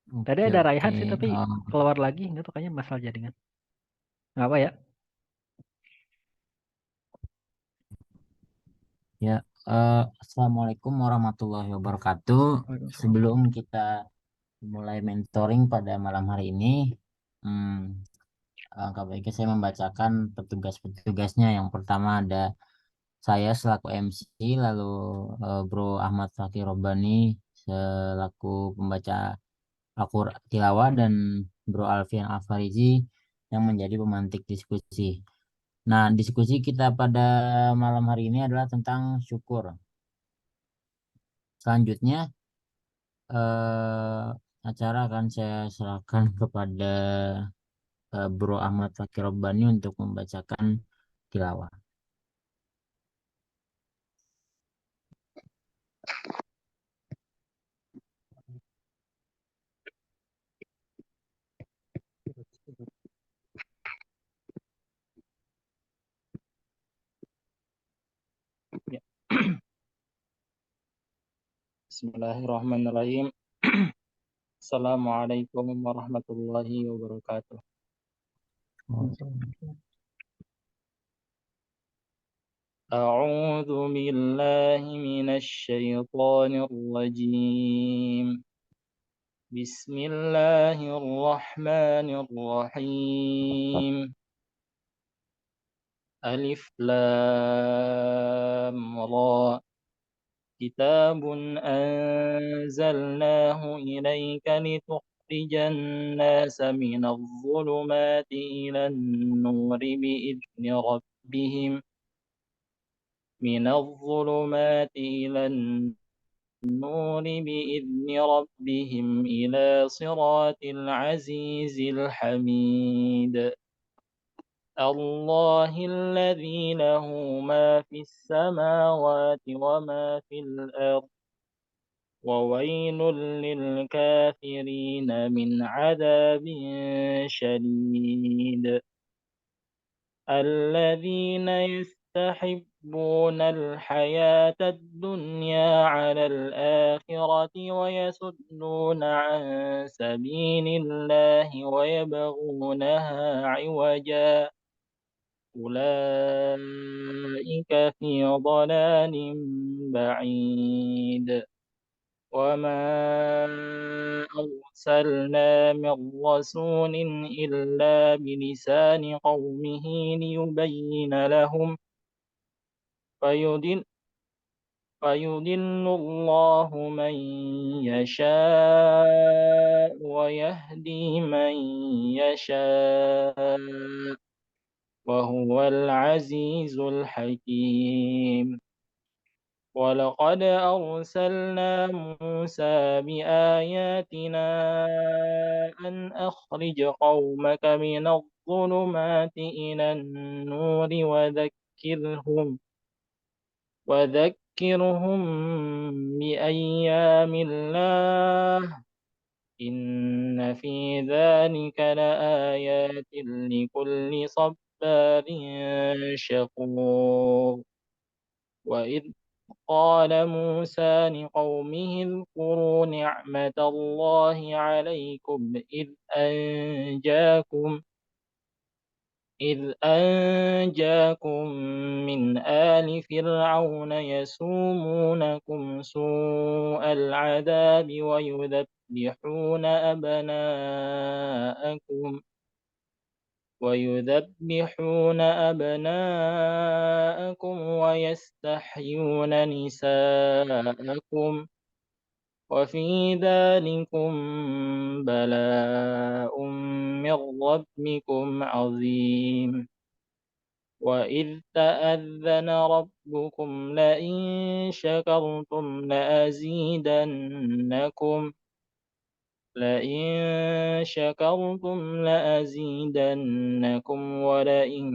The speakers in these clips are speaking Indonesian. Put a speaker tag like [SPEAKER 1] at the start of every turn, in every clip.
[SPEAKER 1] Tadi
[SPEAKER 2] Oke,
[SPEAKER 1] ada
[SPEAKER 2] oke.
[SPEAKER 1] Raihan sih tapi
[SPEAKER 2] Oh,
[SPEAKER 1] keluar lagi nggak tuh kayaknya masalah jaringan. Nggak apa ya?
[SPEAKER 2] ya. Assalamualaikum warahmatullahi wabarakatuh.
[SPEAKER 1] Waalaikumsalam.
[SPEAKER 2] Sebelum kita mulai mentoring pada malam hari ini, hmm, alangkah baiknya saya membacakan petugas-petugasnya. Yang pertama ada saya selaku MC, lalu Bro Ahmad Fakir Robbani selaku pembaca Al-Qur'an tilawah, dan Bro Alfian Alfarizi yang menjadi pemantik diskusi. Nah, diskusi kita pada malam hari ini adalah tentang syukur. Selanjutnya, acara akan saya serahkan kepada Bro Ahmad Fakir Robbani untuk membacakan tilawah.
[SPEAKER 3] Ya. Bismillahirrahmanirrahim. Assalamualaikum warahmatullahi wabarakatuh. أعوذ بالله من الشيطان الرجيم. بسم الله الرحمن الرحيم. ألف لام را. كتاب أنزلناه إليك لتخرج الناس من الظلمات إلى النور بإذن ربهم إلى صراط العزيز الحميد. الله الذي له ما في السماوات وما في الأرض، وويل للكافرين من عذاب شديد. الذين يستحبون الحياة الدنيا على الآخرة ويصدون عن سبيل الله ويبغونها عوجا، أولئك في ضلال بعيد. وما أرسلنا من رسول إلا بلسان قومه ليبين لهم، فيضل, فيضل الله من يشاء ويهدي من يشاء، وهو العزيز الحكيم. ولقد أرسلنا موسى بآياتنا أن أخرج قومك من الظلمات إلى النور وذكرهم بأيام الله، إن في ذلك لآيات لكل صبار شكور. وإذ قال موسى لقومه اذكروا نعمة الله عليكم إذ أنجاكم من آل فرعون يسومونكم سوء العذاب ويذبحون أبناءكم ويستحيون نساءكم، وفي ذلكم بلاء من ربكم عظيم. وإذ تأذن ربكم لئن شكرتم لأزيدنكم ولئن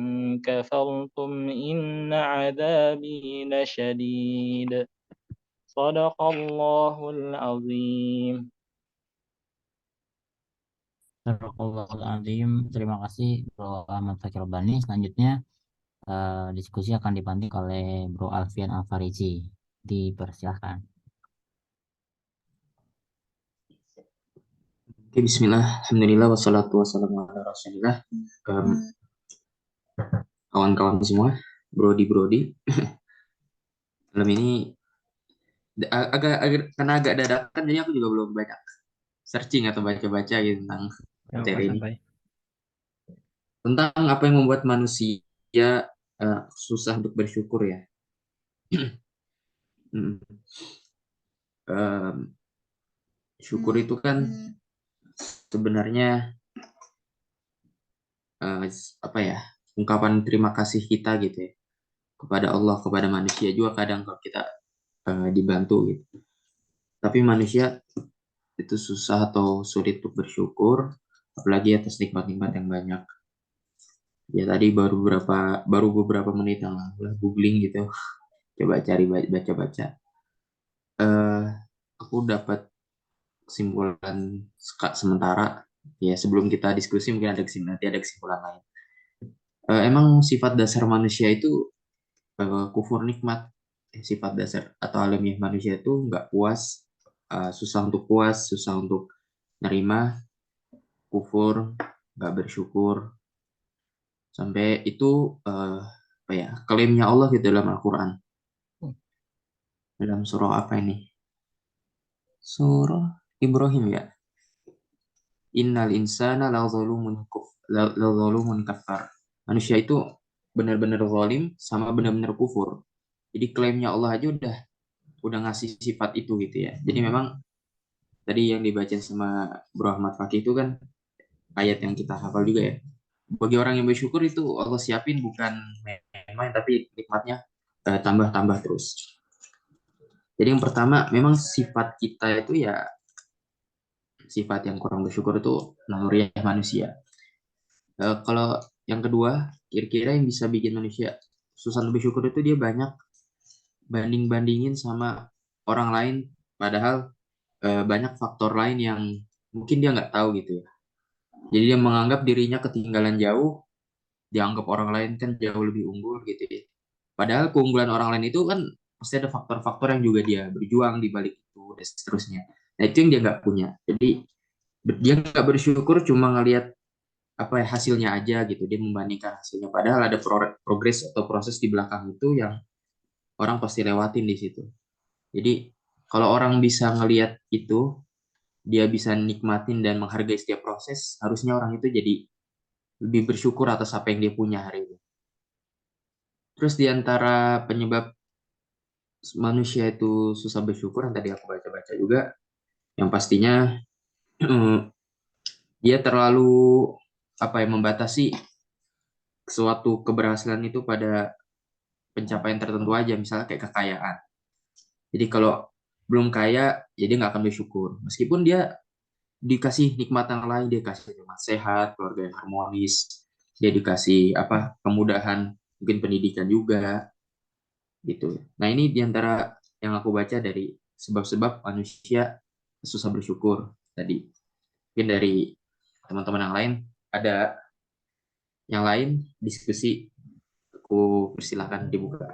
[SPEAKER 3] كفرتم إن عذابي لشديد. صدق الله العظيم.
[SPEAKER 2] Barakallahu Azim. Terima kasih Bro Ahmad Fakir Robbani. Selanjutnya, diskusi akan dipandu oleh Bro Alfian Alfarizi. Dipersilahkan.
[SPEAKER 4] Oke, Bismillah, Alhamdulillah, wassalatu wassalamu ala Rasulillah. Em, Kawan-kawan semua, Brodi-Brodi, malam ini karena agak dadakan, jadi aku juga belum banyak searching atau baca-baca gitu tentang
[SPEAKER 1] Ya,
[SPEAKER 4] materi ini.
[SPEAKER 1] santai.
[SPEAKER 4] Tentang apa yang membuat manusia susah untuk bersyukur ya. Hmm. Em, Syukur itu kan sebenarnya apa ya, ungkapan terima kasih kita gitu ya kepada Allah, kepada manusia juga kadang kalau kita dibantu gitu. Tapi manusia itu susah atau sulit untuk bersyukur, apalagi atas nikmat-nikmat yang banyak. Ya tadi baru beberapa menit yang lalu lah googling gitu, coba cari baca-baca. Eh, aku dapat kesimpulan sementara. Ya sebelum kita diskusi mungkin nanti ada kesimpulan lain. Emang sifat dasar manusia itu kufur nikmat. Sifat dasar atau alamiah manusia itu nggak puas, susah untuk puas, susah untuk nerima, kufur, nggak bersyukur. Sampai itu apa ya, klaimnya Allah gitu dalam Al-Quran. Dalam surah apa ini? Surah Ibrahim ya. Innal insana la zalumun kafar. Manusia itu benar-benar zalim sama benar-benar kufur. Jadi klaimnya Allah aja udah ngasih sifat itu gitu ya. Jadi memang tadi yang dibacain sama Bro Ahmad Fakih itu kan ayat yang kita hafal juga ya. Bagi orang yang bersyukur itu Allah siapin bukan main-main tapi nikmatnya tambah-tambah terus. Jadi yang pertama memang sifat kita itu ya sifat yang kurang bersyukur itu naluriah manusia. Kalau yang kedua kira-kira yang bisa bikin manusia susah untuk bersyukur itu dia banyak banding-bandingin sama orang lain padahal banyak faktor lain yang mungkin dia nggak tahu gitu ya. Jadi dia menganggap dirinya ketinggalan jauh, dianggap orang lain kan jauh lebih unggul gitu ya. Padahal keunggulan orang lain itu kan pasti ada faktor-faktor yang juga dia berjuang di balik itu dan seterusnya. Nah itu yang dia nggak punya. Jadi dia nggak bersyukur cuma ngelihat apa ya hasilnya aja gitu. Dia membandingkan hasilnya. Padahal ada progres atau proses di belakang itu yang orang pasti lewatin di situ. Jadi kalau orang bisa ngelihat itu, dia bisa nikmatin dan menghargai setiap proses, harusnya orang itu jadi lebih bersyukur atas apa yang dia punya hari ini. Terus di antara penyebab manusia itu susah bersyukur yang tadi aku baca-baca juga, yang pastinya dia terlalu apa ya membatasi suatu keberhasilan itu pada pencapaian tertentu aja, misalnya kayak kekayaan. Jadi kalau belum kaya, ya dia nggak akan bersyukur. Meskipun dia dikasih nikmatan lain, dia kasih nikmat sehat, keluarga yang harmonis, dia dikasih apa kemudahan, mungkin pendidikan juga, gitu. Nah ini diantara yang aku baca dari sebab-sebab manusia susah bersyukur tadi. Mungkin dari teman-teman yang lain ada yang lain diskusi, aku persilahkan dibuka.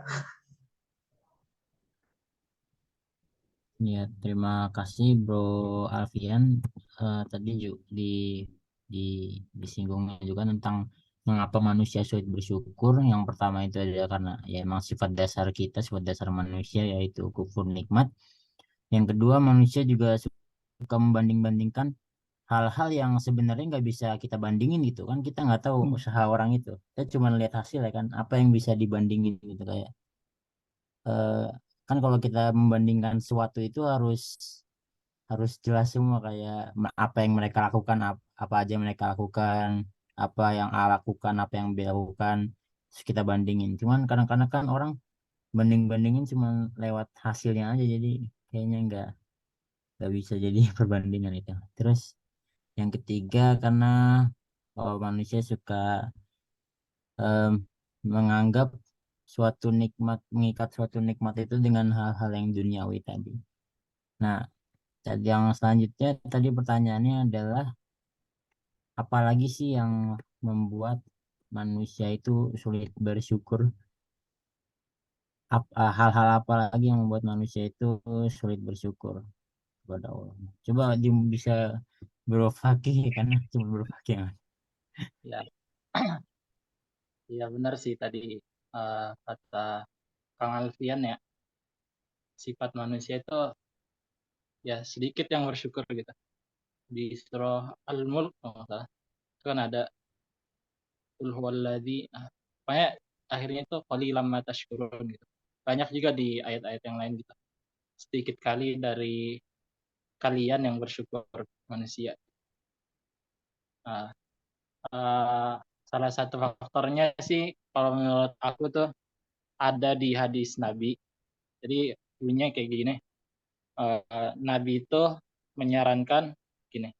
[SPEAKER 2] Ya, terima kasih Bro Alfian. Tadi juga di disinggungnya juga tentang mengapa manusia sulit bersyukur. Yang pertama itu adalah karena ya emang sifat dasar kita, sifat dasar manusia yaitu kufur nikmat. Yang kedua, manusia juga suka membanding-bandingkan hal-hal yang sebenarnya nggak bisa kita bandingin gitu kan. Kita nggak tahu usaha orang itu. Kita cuma lihat hasil ya kan, apa yang bisa dibandingin gitu kayak eh, kan kalau kita membandingkan sesuatu itu harus harus jelas semua kayak apa yang mereka lakukan apa aja yang mereka lakukan apa yang A lakukan apa yang B lakukan terus kita bandingin cuman kadang-kadang kan orang banding-bandingin cuma lewat hasilnya aja jadi kayaknya nggak bisa jadi perbandingan itu terus yang ketiga karena manusia suka em, menganggap suatu nikmat mengikat suatu nikmat itu dengan hal-hal yang duniawi tadi. Nah, yang selanjutnya tadi pertanyaannya adalah apalagi sih yang membuat manusia itu sulit bersyukur? Hal-hal apa lagi yang membuat manusia itu sulit bersyukur kepada Allah? Coba bisa Bro Fakih karena cuma Bro Fakih Mas.
[SPEAKER 3] Ya, ya benar sih tadi kata Kang Alfian ya, sifat manusia itu ya sedikit yang bersyukur gitu. Di surah Al-Mulk kalau nggak salah, itu kan ada Qul huwallazi, pokoknya akhirnya itu qalilan ma tashkurun gitu. Banyak juga di ayat-ayat yang lain gitu. Sedikit kali dari kalian yang bersyukur manusia. Nah, eh, salah satu faktornya sih kalau menurut aku tuh ada di hadis Nabi. Jadi bunyinya kayak gini. Nabi itu menyarankan gini.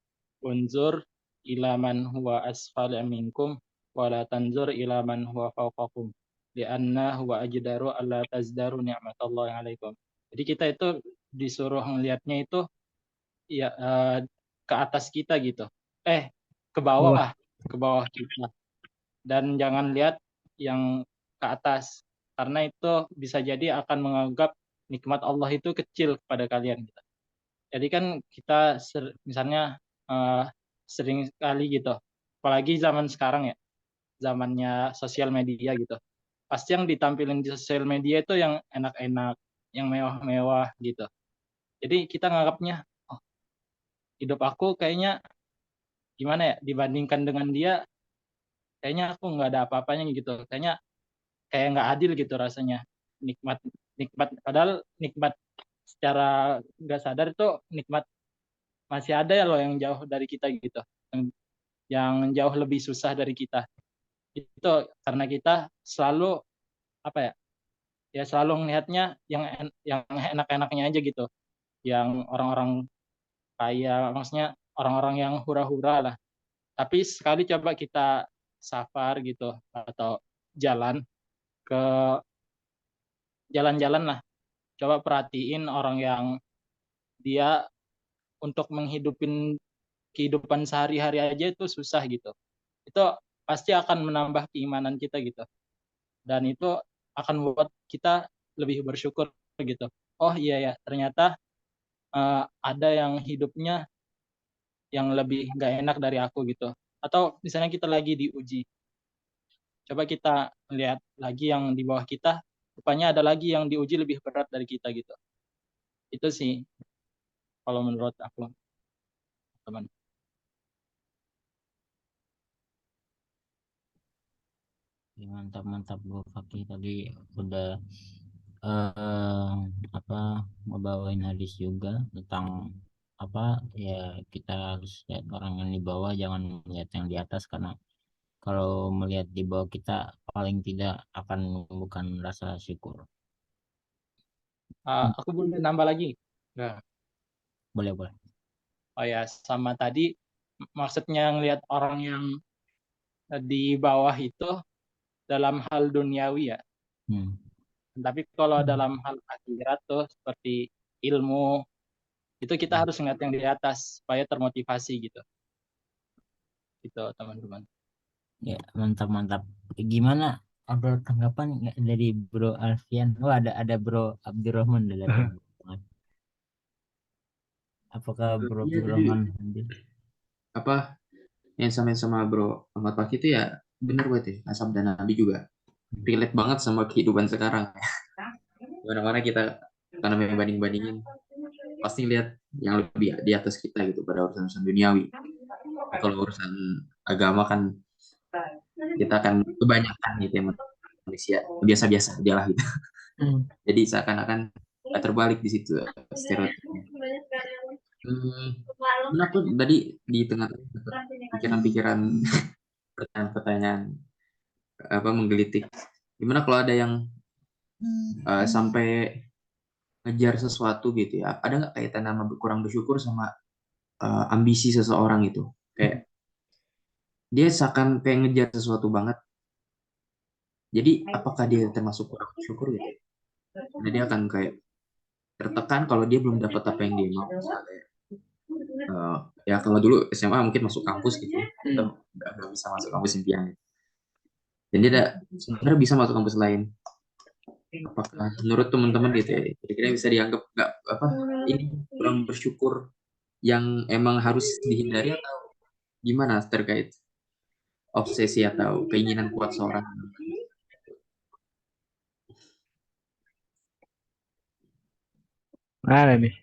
[SPEAKER 3] Unzur ila man huwa asfal minkum wa la tanzur ila man huwa fawqakum lianna huwa ajdaru alla tazdaru ni'matallahi alaikum. Jadi kita itu disuruh ngelihatnya itu ya ke atas kita gitu. Ke
[SPEAKER 1] Wah,
[SPEAKER 3] bawah kita. Dan jangan lihat yang ke atas karena itu bisa jadi akan menganggap nikmat Allah itu kecil kepada kalian gitu. Jadi kan kita misalnya eh, sering sekali gitu, apalagi zaman sekarang ya, zamannya sosial media gitu. Pasti yang ditampilin di sosial media itu yang enak-enak, yang mewah-mewah gitu. Jadi kita nganggapnya, oh, hidup aku kayaknya gimana ya, dibandingkan dengan dia, kayaknya aku nggak ada apa-apanya gitu. Kayaknya kayak nggak adil gitu rasanya. Nikmat, nikmat, padahal nikmat secara nggak sadar itu nikmat masih ada ya loh yang jauh dari kita gitu. Yang jauh lebih susah dari kita. Itu karena kita selalu apa ya? Ya selalu melihatnya yang enak-enaknya aja gitu. Yang orang-orang kaya, maksudnya orang-orang yang hura-hura lah. Tapi sekali coba kita safar gitu atau jalan ke jalan-jalan lah. Coba perhatiin orang yang dia untuk menghidupin kehidupan sehari-hari aja itu susah gitu. Itu pasti akan menambah keimanan kita gitu. Dan itu akan membuat kita lebih bersyukur gitu. Oh iya ya, ternyata ada yang hidupnya yang lebih nggak enak dari aku gitu. Atau misalnya kita lagi diuji, coba kita lihat lagi yang di bawah kita, rupanya ada lagi yang diuji lebih berat dari kita gitu. Itu sih kalau menurut aku, teman.
[SPEAKER 2] Ya, mantap Bro Fakih tadi udah eh apa ngebawain hadis juga tentang apa ya kita harus lihat orang yang di bawah jangan melihat yang di atas karena kalau melihat di bawah kita paling tidak akan menumbuhkan rasa syukur.
[SPEAKER 3] Aku boleh nambah lagi. Nah,
[SPEAKER 2] Boleh.
[SPEAKER 3] oh ya, sama tadi maksudnya ngelihat orang yang di bawah itu dalam hal duniawi ya.
[SPEAKER 2] Hmm.
[SPEAKER 3] Tapi kalau dalam hal akhirat tuh seperti ilmu itu kita harus ngeliat yang di atas supaya termotivasi gitu. Gitu teman-teman.
[SPEAKER 2] Ya, mantap. Gimana? Ada tanggapan nggak dari Bro Alfian? Oh, ada Bro Abdurrahman dari Bro. Apakah Bro
[SPEAKER 4] Iya tadi
[SPEAKER 2] Abdurrahman hadir?
[SPEAKER 4] apa yang sama Bro Ahmad Fakih itu ya bener banget ya, asam dan Nabi juga relate banget sama kehidupan sekarang. Mana-mana kita karena banding-bandingin pasti lihat yang lebih di atas kita gitu pada urusan duniawi. Kalau urusan agama kan kita akan kebanyakan gitu ya manusia biasa-biasa aja lah gitu. Jadi seakan-akan terbalik di situ stereotipnya. Kenapa tadi di tengah pikiran-pikiran pertanyaan-pertanyaan apa menggelitik. Gimana kalau ada yang sampai ngejar sesuatu gitu ya? Ada nggak kaitan sama kurang bersyukur sama ambisi seseorang itu? Kayak dia seakan kayak ngejar sesuatu banget. Jadi apakah dia termasuk kurang bersyukur gitu? Karena dia akan kayak tertekan kalau dia belum dapat apa yang dia mau. Misalnya, ya kalau dulu SMA mungkin masuk kampus gitu, kita nggak bisa masuk kampus impian. Dan dia sebenarnya bisa masuk kampus lain. Apakah menurut teman-teman gitu ya? Kira-kira bisa dianggap nggak apa ini kurang bersyukur yang emang harus dihindari atau gimana terkait obsesi atau keinginan kuat seorang?
[SPEAKER 1] Mana nih?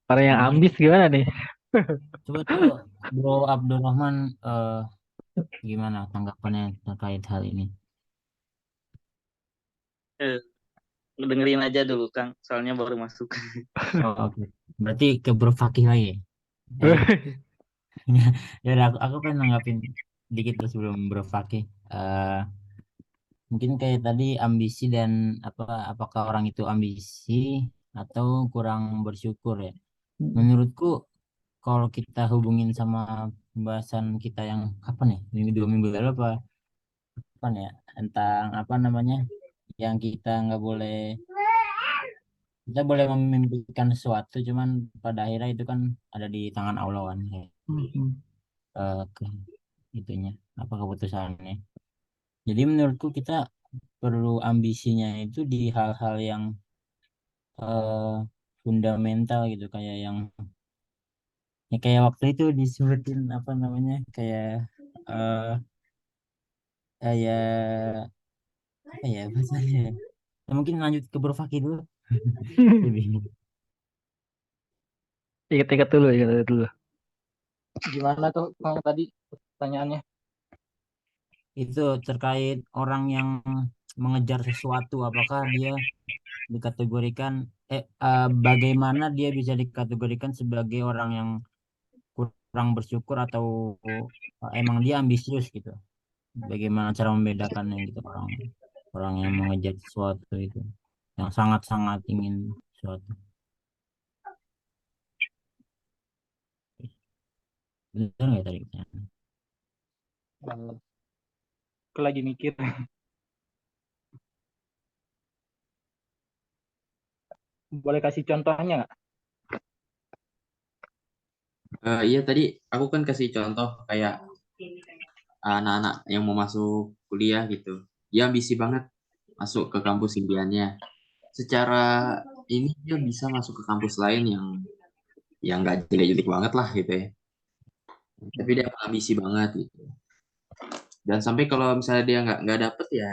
[SPEAKER 1] Orang yang
[SPEAKER 2] Gimana?
[SPEAKER 1] ambis gimana nih?
[SPEAKER 2] Coba tuh Bro Abdurrahman, gimana tanggapannya terkait hal ini?
[SPEAKER 5] Eh, dengerin aja dulu Kang, soalnya baru masuk.
[SPEAKER 2] Oh, oke. Berarti ke Bro Fakih lagi. Eh, ya udah, aku pengen nanggapin dikit tuh sebelum Bro Fakih. Eh, mungkin kayak tadi ambisi dan apakah orang itu ambisi atau kurang bersyukur ya? Menurutku kalau kita hubungin sama pembahasan kita yang kapan ya? Dua minggu lalu apa? Kapan ya? Tentang apa namanya? Yang kita boleh memimpikan sesuatu, cuman pada akhirnya itu kan ada di tangan Allah kan, ya. Ke itunya apa keputusannya. Jadi menurutku kita perlu ambisinya itu di hal-hal yang eh, fundamental gitu, kayak yang ya kayak waktu itu disebutin apa namanya, kayak eh kayak apa ya bahasanya ya. Ya, mungkin lanjut ke Bro Fakih dulu. Lebih
[SPEAKER 1] Ingat-ingat dulu, ingat dulu.
[SPEAKER 3] Gimana tuh Kang tadi pertanyaannya?
[SPEAKER 2] itu terkait orang yang mengejar sesuatu, apakah dia dikategorikan bagaimana dia bisa dikategorikan sebagai orang yang kurang bersyukur atau emang dia ambisius gitu. Bagaimana cara membedakannya gitu, orang orang yang mengejar sesuatu itu, yang sangat-sangat ingin sesuatu. Benar nggak tadi?
[SPEAKER 3] Aku lagi mikir. Boleh kasih contohnya nggak?
[SPEAKER 4] Iya tadi aku kan kasih contoh kayak anak-anak yang mau masuk kuliah gitu. Dia ambisi banget masuk ke kampus impiannya. Secara ini dia bisa masuk ke kampus lain yang nggak jelek-jelek banget lah gitu ya. Tapi dia ambisi banget gitu. Dan sampai kalau misalnya dia nggak dapet ya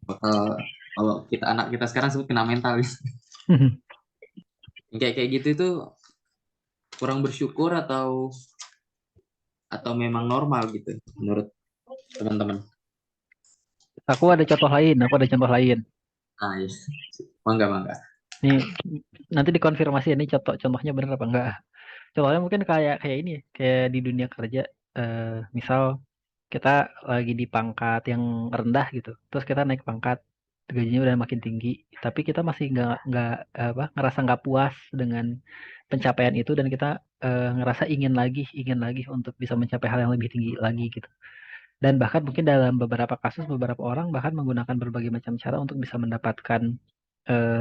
[SPEAKER 4] bakal, kalau kita anak kita sekarang sebut kena mental gitu. Yang kayak gitu itu kurang bersyukur atau memang normal gitu menurut teman-teman.
[SPEAKER 1] Aku ada contoh lain,
[SPEAKER 4] Nah, yes. Bangga.
[SPEAKER 1] Nih, nanti dikonfirmasi ini contohnya bener apa enggak. Contohnya mungkin kayak kayak ini, kayak di dunia kerja. Misal kita lagi di pangkat yang rendah gitu, terus kita naik pangkat, gajinya udah makin tinggi, tapi kita masih nggak apa ngerasa nggak puas dengan pencapaian itu, dan kita ngerasa ingin lagi untuk bisa mencapai hal yang lebih tinggi lagi gitu. Dan bahkan mungkin dalam beberapa kasus beberapa orang bahkan menggunakan berbagai macam cara untuk bisa mendapatkan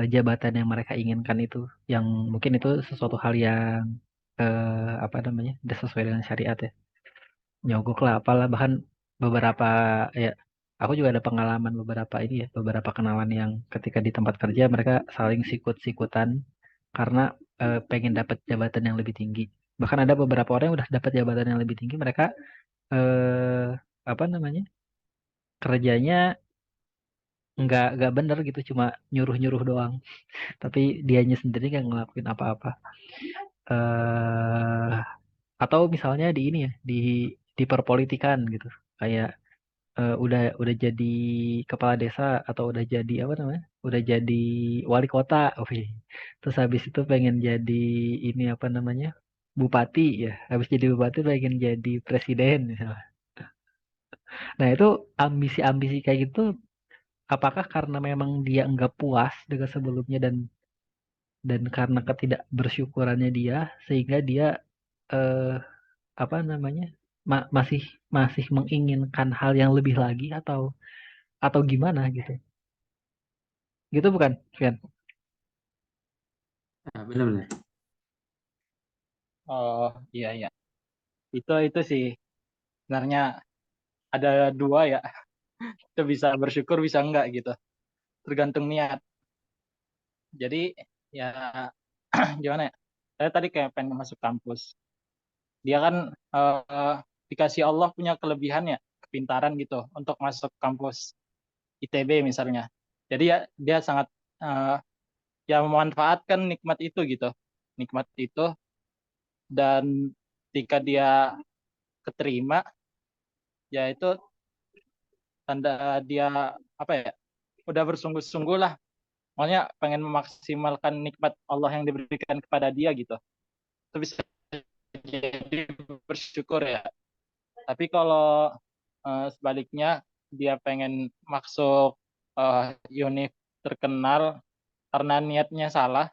[SPEAKER 1] jabatan yang mereka inginkan itu, yang mungkin itu sesuatu hal yang apa namanya, tidak sesuai dengan syariat ya, nyogok lah apalah. Bahkan beberapa, ya aku juga ada pengalaman beberapa ini ya, beberapa kenalan yang ketika di tempat kerja mereka saling sikut-sikutan karena pengen dapat jabatan yang lebih tinggi. Bahkan ada beberapa orang yang udah dapat jabatan yang lebih tinggi, mereka eh apa namanya, kerjanya nggak bener gitu, cuma nyuruh-nyuruh doang, tapi dianya sendiri nggak ngelakuin apa-apa. eh atau misalnya di ini ya, di perpolitikan gitu, kayak udah jadi kepala desa atau udah jadi apa namanya, udah jadi wali kota, oke, terus habis itu pengen jadi ini apa namanya, bupati ya, habis jadi bupati pengen jadi presiden misalnya. Nah itu ambisi-ambisi kayak gitu, apakah karena memang dia enggak puas dengan sebelumnya, dan karena ketidakbersyukurannya dia sehingga dia eh, apa namanya, masih masih menginginkan hal yang lebih lagi, atau gimana gitu, gitu bukan Fian?
[SPEAKER 4] Nah, benar-benar.
[SPEAKER 3] Oh iya iya. Itu sih sebenarnya ada dua ya. Kita bisa bersyukur bisa enggak gitu. Tergantung niat. Jadi ya gimana ya? saya tadi kayak pengen masuk kampus. Dia kan dikasih Allah punya kelebihan ya, kepintaran gitu untuk masuk kampus ITB misalnya. Jadi ya dia sangat eh, ya memanfaatkan nikmat itu gitu. Nikmat itu, dan ketika dia keterima, ya itu tanda dia apa ya? Udah bersungguh-sungguh lah. Makanya pengen memaksimalkan nikmat Allah yang diberikan kepada dia gitu. Itu bisa jadi bersyukur ya. Tapi kalau sebaliknya dia pengen masuk univ terkenal karena niatnya salah,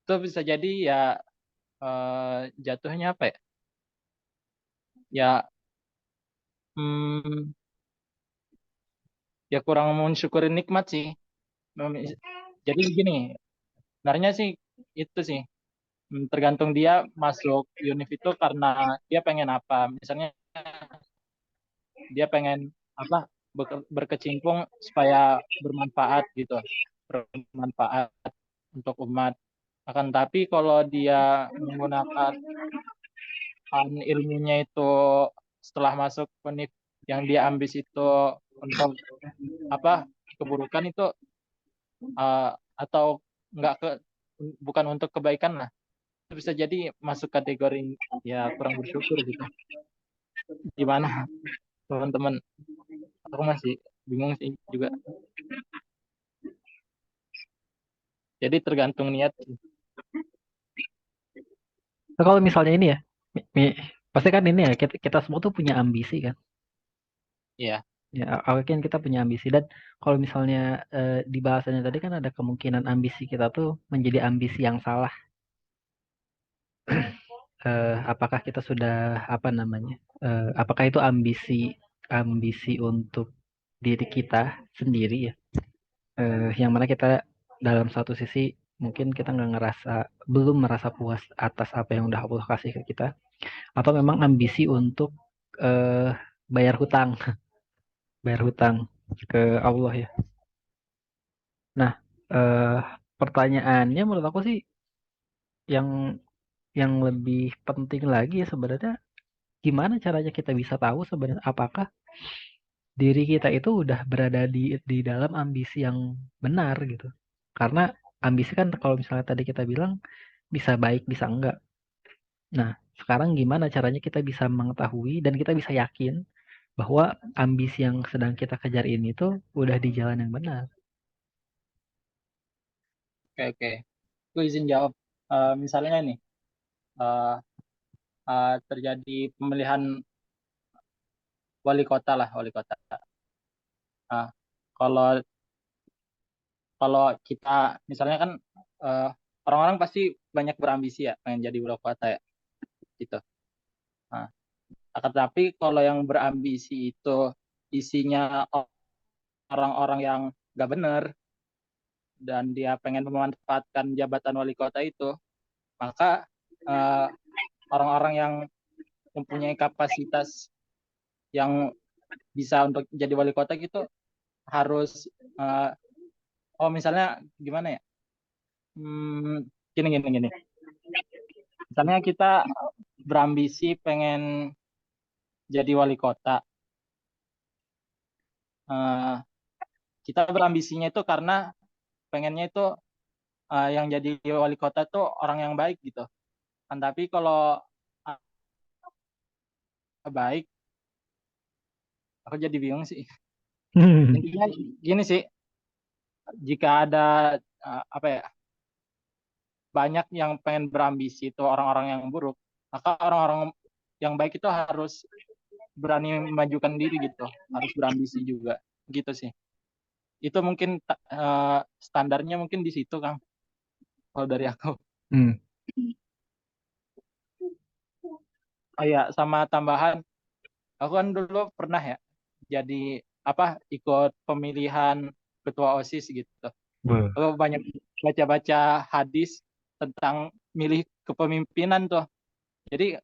[SPEAKER 3] itu bisa jadi ya jatuhnya apa ya? Ya hmm, ya kurang mensyukuri nikmat sih. Jadi begini, sebenarnya sih itu sih tergantung dia masuk univ itu karena dia pengen apa. Misalnya dia pengen apa, berkecimpung supaya bermanfaat gitu, bermanfaat untuk umat. Akan tapi kalau dia menggunakan ilmunya itu setelah masuk univ yang dia ambis itu untuk apa, keburukan itu atau enggak bukan untuk kebaikan lah, itu bisa jadi masuk kategori ya kurang bersyukur gitu. Gimana teman-teman? Aku masih bingung sih juga. Jadi tergantung niat.
[SPEAKER 1] Nah, kalau misalnya ini ya, pasti kan ini ya, kita semua tuh punya ambisi kan.
[SPEAKER 3] Iya.
[SPEAKER 1] Ya, awalnya kan kita punya ambisi, dan kalau misalnya di bahasannya tadi kan ada kemungkinan ambisi kita tuh menjadi ambisi yang salah. Apakah kita sudah apa namanya? Apakah itu ambisi untuk diri kita sendiri ya? Yang mana kita dalam satu sisi mungkin kita belum merasa puas atas apa yang udah Allah kasih ke kita, atau memang ambisi untuk eh, bayar hutang, bayar hutang ke Allah ya. Nah, eh, pertanyaannya menurut aku sih yang lebih penting lagi ya sebenarnya, gimana caranya kita bisa tahu sebenarnya apakah diri kita itu udah berada di dalam ambisi yang benar gitu. Karena ambisi kan kalau misalnya tadi kita bilang bisa baik bisa enggak. Nah, sekarang gimana caranya kita bisa mengetahui dan kita bisa yakin bahwa ambisi yang sedang kita kejar ini tuh udah di jalan yang benar.
[SPEAKER 3] Oke. Aku izin jawab. Misalnya nih, eh, terjadi pemilihan wali kota lah, wali kota. Nah, kalau kalau kita misalnya kan eh, orang-orang pasti banyak berambisi ya, pengen jadi wali kota ya, gitu. Nah, akan tapi kalau yang berambisi itu isinya orang-orang yang nggak benar dan dia pengen memanfaatkan jabatan wali kota itu, maka eh, orang-orang yang mempunyai kapasitas yang bisa untuk jadi wali kota gitu harus misalnya gimana ya? Gini. Misalnya kita berambisi pengen jadi wali kota. Kita berambisinya itu karena pengennya itu yang jadi wali kota itu orang yang baik gitu. Kan tapi kalau baik, aku jadi bingung sih. Intinya gini sih, jika ada apa ya, banyak yang pengen berambisi itu orang-orang yang buruk, maka orang-orang yang baik itu harus berani memajukan diri gitu, harus berambisi juga gitu sih. Itu mungkin standarnya mungkin di situ, Kang, kalau dari aku. Oh ya, sama tambahan, aku kan dulu pernah ya jadi apa, ikut pemilihan ketua OSIS gitu. Aku banyak baca-baca hadis tentang milih kepemimpinan tuh. Jadi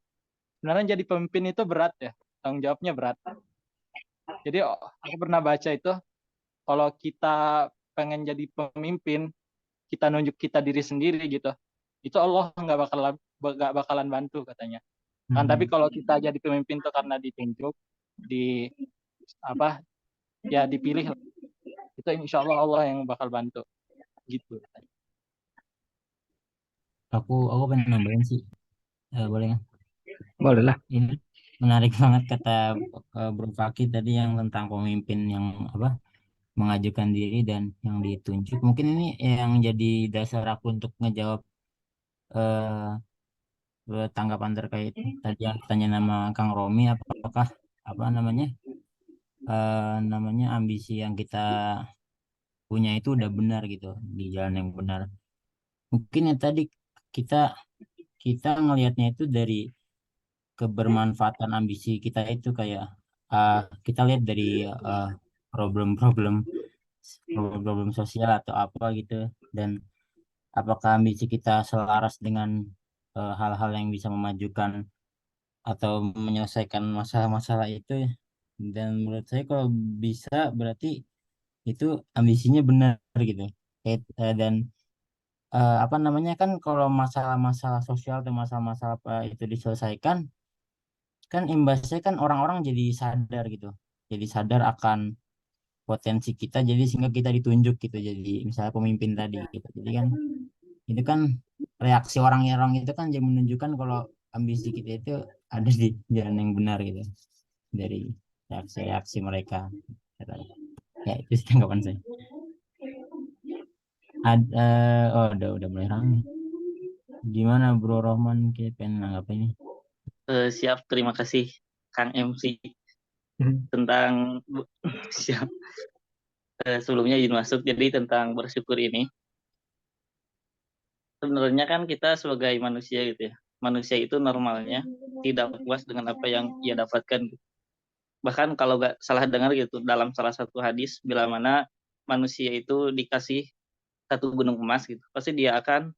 [SPEAKER 3] sebenarnya jadi pemimpin itu berat ya, tanggung jawabnya berat. Jadi aku pernah baca itu, kalau kita pengen jadi pemimpin, kita nunjuk kita diri sendiri gitu, itu Allah nggak bakal nggak bakalan bantu katanya. Kan tapi kalau kita jadi pemimpin tuh karena ditunjuk, di apa ya dipilih, itu insya Allah Allah yang bakal bantu gitu.
[SPEAKER 2] Aku pengen nambahin sih. Boleh nggak?
[SPEAKER 1] Boleh lah.
[SPEAKER 2] Ini menarik banget kata Bro Fakih tadi yang tentang pemimpin yang apa mengajukan diri dan yang ditunjuk. Mungkin ini yang jadi dasar aku untuk ngejawab tanggapan terkait tadi yang ditanya nama Kang Romi, apakah apa namanya ambisi yang kita punya itu udah benar gitu di jalan yang benar. Mungkin ya tadi kita kita ngelihatnya itu dari kebermanfaatan ambisi kita itu kayak kita lihat dari uh, problem-problem problem-problem sosial atau apa gitu, dan apakah ambisi kita selaras dengan hal-hal yang bisa memajukan atau menyelesaikan masalah-masalah itu ya. Dan menurut saya kalau bisa berarti itu ambisinya benar gitu. Dan apa namanya kan kalau masalah-masalah sosial atau masalah-masalah apa itu diselesaikan, kan imbasnya kan orang-orang jadi sadar gitu, jadi sadar akan potensi kita, jadi sehingga kita ditunjuk gitu jadi misalnya pemimpin tadi gitu. Jadi kan itu kan reaksi orang-orang itu kan jadi menunjukkan kalau ambisi kita itu ada di jalan yang benar gitu dari reaksi-reaksi mereka. Ya itu sih tanggapan saya. Ada oh udah mulai ramai. Gimana Bro Rohman, kita pengen nanggap ini?
[SPEAKER 5] Siap, terima kasih Kang MC tentang siap. Sebelumnya izin masuk, jadi tentang bersyukur ini sebenarnya kan kita sebagai manusia gitu ya, manusia itu normalnya tidak puas dengan apa yang ia dapatkan. Bahkan kalau nggak salah dengar gitu dalam salah satu hadis, bila mana manusia itu dikasih satu gunung emas gitu, pasti dia akan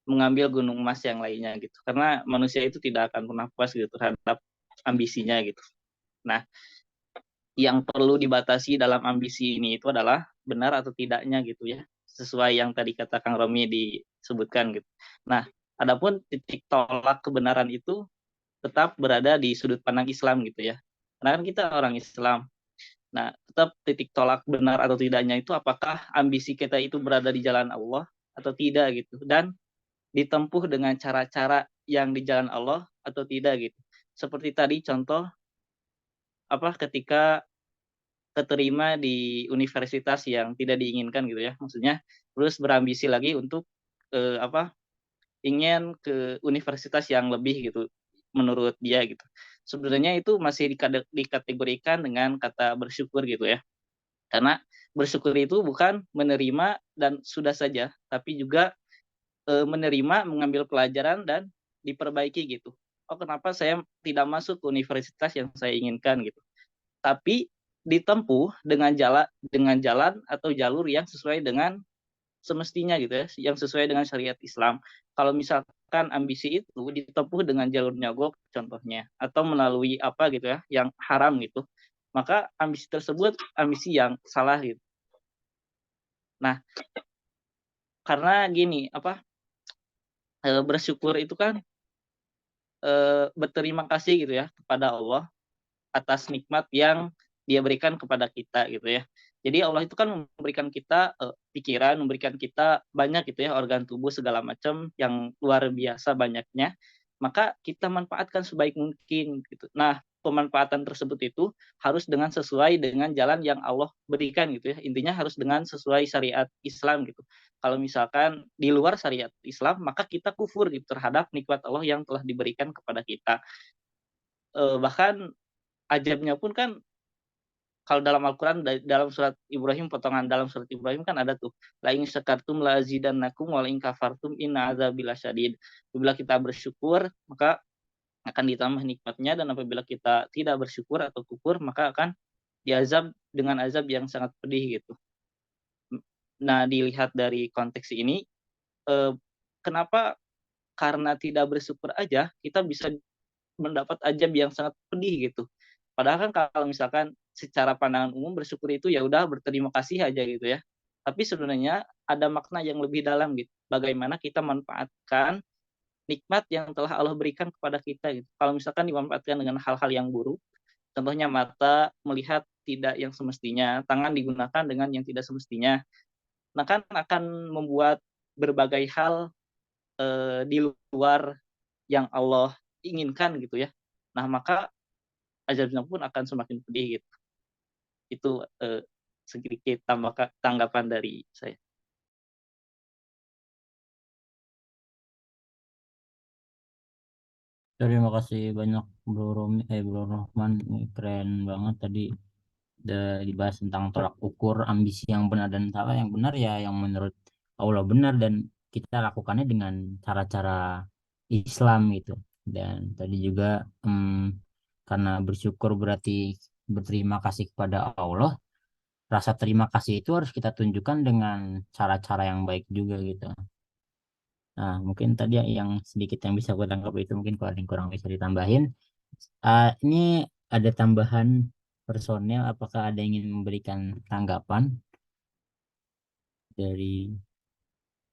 [SPEAKER 5] mengambil gunung emas yang lainnya gitu, karena manusia itu tidak akan pernah puas gitu terhadap ambisinya gitu. Nah, yang perlu dibatasi dalam ambisi ini itu adalah benar atau tidaknya gitu ya, sesuai yang tadi kata Kang Romi disebutkan gitu. Nah, adapun titik tolak kebenaran itu tetap berada di sudut pandang Islam gitu ya, karena kan kita orang Islam. Nah, tetap titik tolak benar atau tidaknya itu apakah ambisi kita itu berada di jalan Allah atau tidak gitu, dan ditempuh dengan cara-cara yang di jalan Allah atau tidak gitu. Seperti tadi contoh ketika keterima di universitas yang tidak diinginkan gitu ya, maksudnya terus berambisi lagi untuk ingin ke universitas yang lebih gitu menurut dia gitu. Sebenarnya itu masih dikategorikan dengan kata bersyukur gitu ya, karena bersyukur itu bukan menerima dan sudah saja, tapi juga menerima, mengambil pelajaran dan diperbaiki gitu. Oh, kenapa saya tidak masuk ke universitas yang saya inginkan gitu, tapi ditempuh dengan jalan atau jalur yang sesuai dengan semestinya gitu ya, yang sesuai dengan syariat Islam. Kalau misalkan ambisi itu ditempuh dengan jalur nyogok contohnya, atau melalui apa gitu ya yang haram gitu, maka ambisi tersebut ambisi yang salah gitu. Nah, karena gini bersyukur itu kan berterima kasih gitu ya kepada Allah atas nikmat yang dia berikan kepada kita gitu ya. Jadi Allah itu kan memberikan kita pikiran, memberikan kita banyak gitu ya, organ tubuh segala macam yang luar biasa banyaknya. Maka kita manfaatkan sebaik mungkin gitu. Nah, pemanfaatan tersebut itu harus dengan sesuai dengan jalan yang Allah berikan gitu ya. Intinya harus dengan sesuai syariat Islam gitu. Kalau misalkan di luar syariat Islam, maka kita kufur gitu terhadap nikmat Allah yang telah diberikan kepada kita. Bahkan ajabnya pun kan kalau dalam Al-Quran, dalam surat Ibrahim, potongan dalam surat Ibrahim kan ada tuh, la in syakartum la azidannakum wa la in kafartum inna adzabi lasyadid. Apabila kita bersyukur maka akan ditambah nikmatnya, dan apabila kita tidak bersyukur atau kufur maka akan diazab dengan azab yang sangat pedih gitu. Nah, dilihat dari konteks ini, kenapa karena tidak bersyukur aja kita bisa mendapat azab yang sangat pedih gitu. Padahal kan kalau misalkan secara pandangan umum bersyukur itu ya udah berterima kasih aja gitu ya. Tapi sebenarnya ada makna yang lebih dalam gitu. Bagaimana kita manfaatkan nikmat yang telah Allah berikan kepada kita gitu. Kalau misalkan dimanfaatkan dengan hal-hal yang buruk, contohnya mata melihat tidak yang semestinya, tangan digunakan dengan yang tidak semestinya, nah kan akan membuat berbagai hal di luar yang Allah inginkan gitu ya. Nah maka azabnya pun akan semakin pedih gitu. Itu sedikit tanggapan dari saya.
[SPEAKER 2] Terima kasih banyak Bro Rohman. Ini keren banget tadi udah dibahas tentang tolak ukur ambisi yang benar dan salah. Yang benar ya yang menurut Allah benar dan kita lakukannya dengan cara-cara Islam gitu. Dan tadi juga karena bersyukur berarti berterima kasih kepada Allah. Rasa terima kasih itu harus kita tunjukkan dengan cara-cara yang baik juga gitu. Nah, mungkin tadi yang sedikit yang bisa gue tangkap itu mungkin kalau ada yang kurang bisa ditambahin. Ini ada tambahan personel, apakah ada yang ingin memberikan tanggapan dari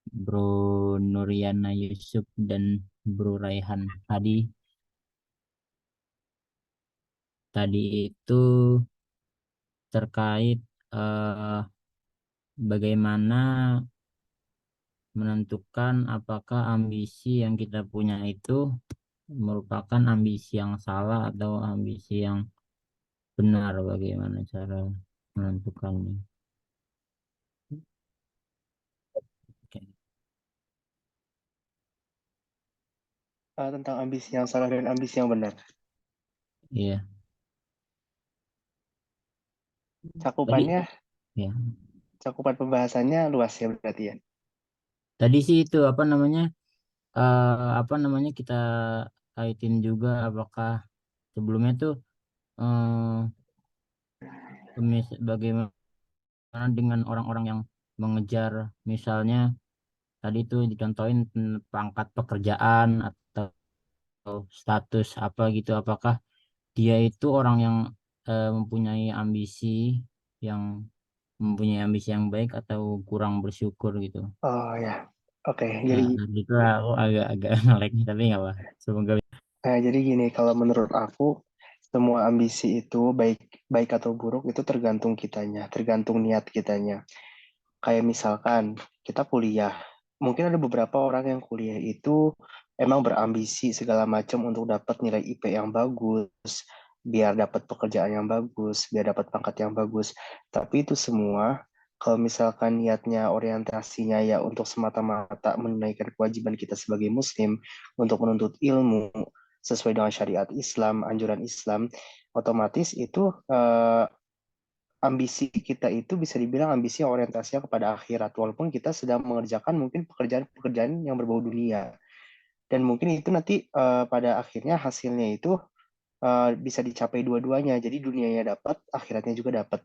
[SPEAKER 2] Bro Nuriana Yusuf dan Bro Raihan Hadi? Tadi itu terkait eh, bagaimana menentukan apakah ambisi yang kita punya itu merupakan ambisi yang salah atau ambisi yang benar, bagaimana cara menentukannya. Oke.
[SPEAKER 6] Tentang ambisi yang salah dan ambisi yang benar.
[SPEAKER 2] Iya, tadi
[SPEAKER 6] Cakupannya,
[SPEAKER 2] ya.
[SPEAKER 6] cakupan pembahasannya luas ya berarti ya.
[SPEAKER 2] Tadi sih itu apa namanya kita kaitin juga apakah sebelumnya tuh bagaimana dengan orang-orang yang mengejar misalnya tadi tuh dicontohin pangkat pekerjaan atau status apa gitu, apakah dia itu orang yang mempunyai ambisi yang mempunyai ambisi yang baik atau kurang bersyukur gitu.
[SPEAKER 6] Oh ya, oke.
[SPEAKER 2] Nah,
[SPEAKER 6] Jadi,
[SPEAKER 2] gitu lah, aku agak nolak nih, tapi nggak apa. Semoga.
[SPEAKER 6] jadi gini, kalau menurut aku semua ambisi itu baik baik atau buruk itu tergantung kitanya, tergantung niat kitanya. Kayak misalkan kita kuliah, mungkin ada beberapa orang yang kuliah itu emang berambisi segala macam untuk dapat nilai IP yang bagus, biar dapat pekerjaan yang bagus, biar dapat pangkat yang bagus. Tapi itu semua, kalau misalkan niatnya orientasinya ya untuk semata-mata menunaikan kewajiban kita sebagai Muslim untuk menuntut ilmu sesuai dengan syariat Islam, anjuran Islam, otomatis itu ambisi kita itu bisa dibilang ambisi yang orientasinya kepada akhirat, walaupun kita sedang mengerjakan mungkin pekerjaan-pekerjaan yang berbau dunia. Dan mungkin itu nanti pada akhirnya hasilnya itu bisa dicapai dua-duanya. Jadi dunianya dapat, akhiratnya juga dapat.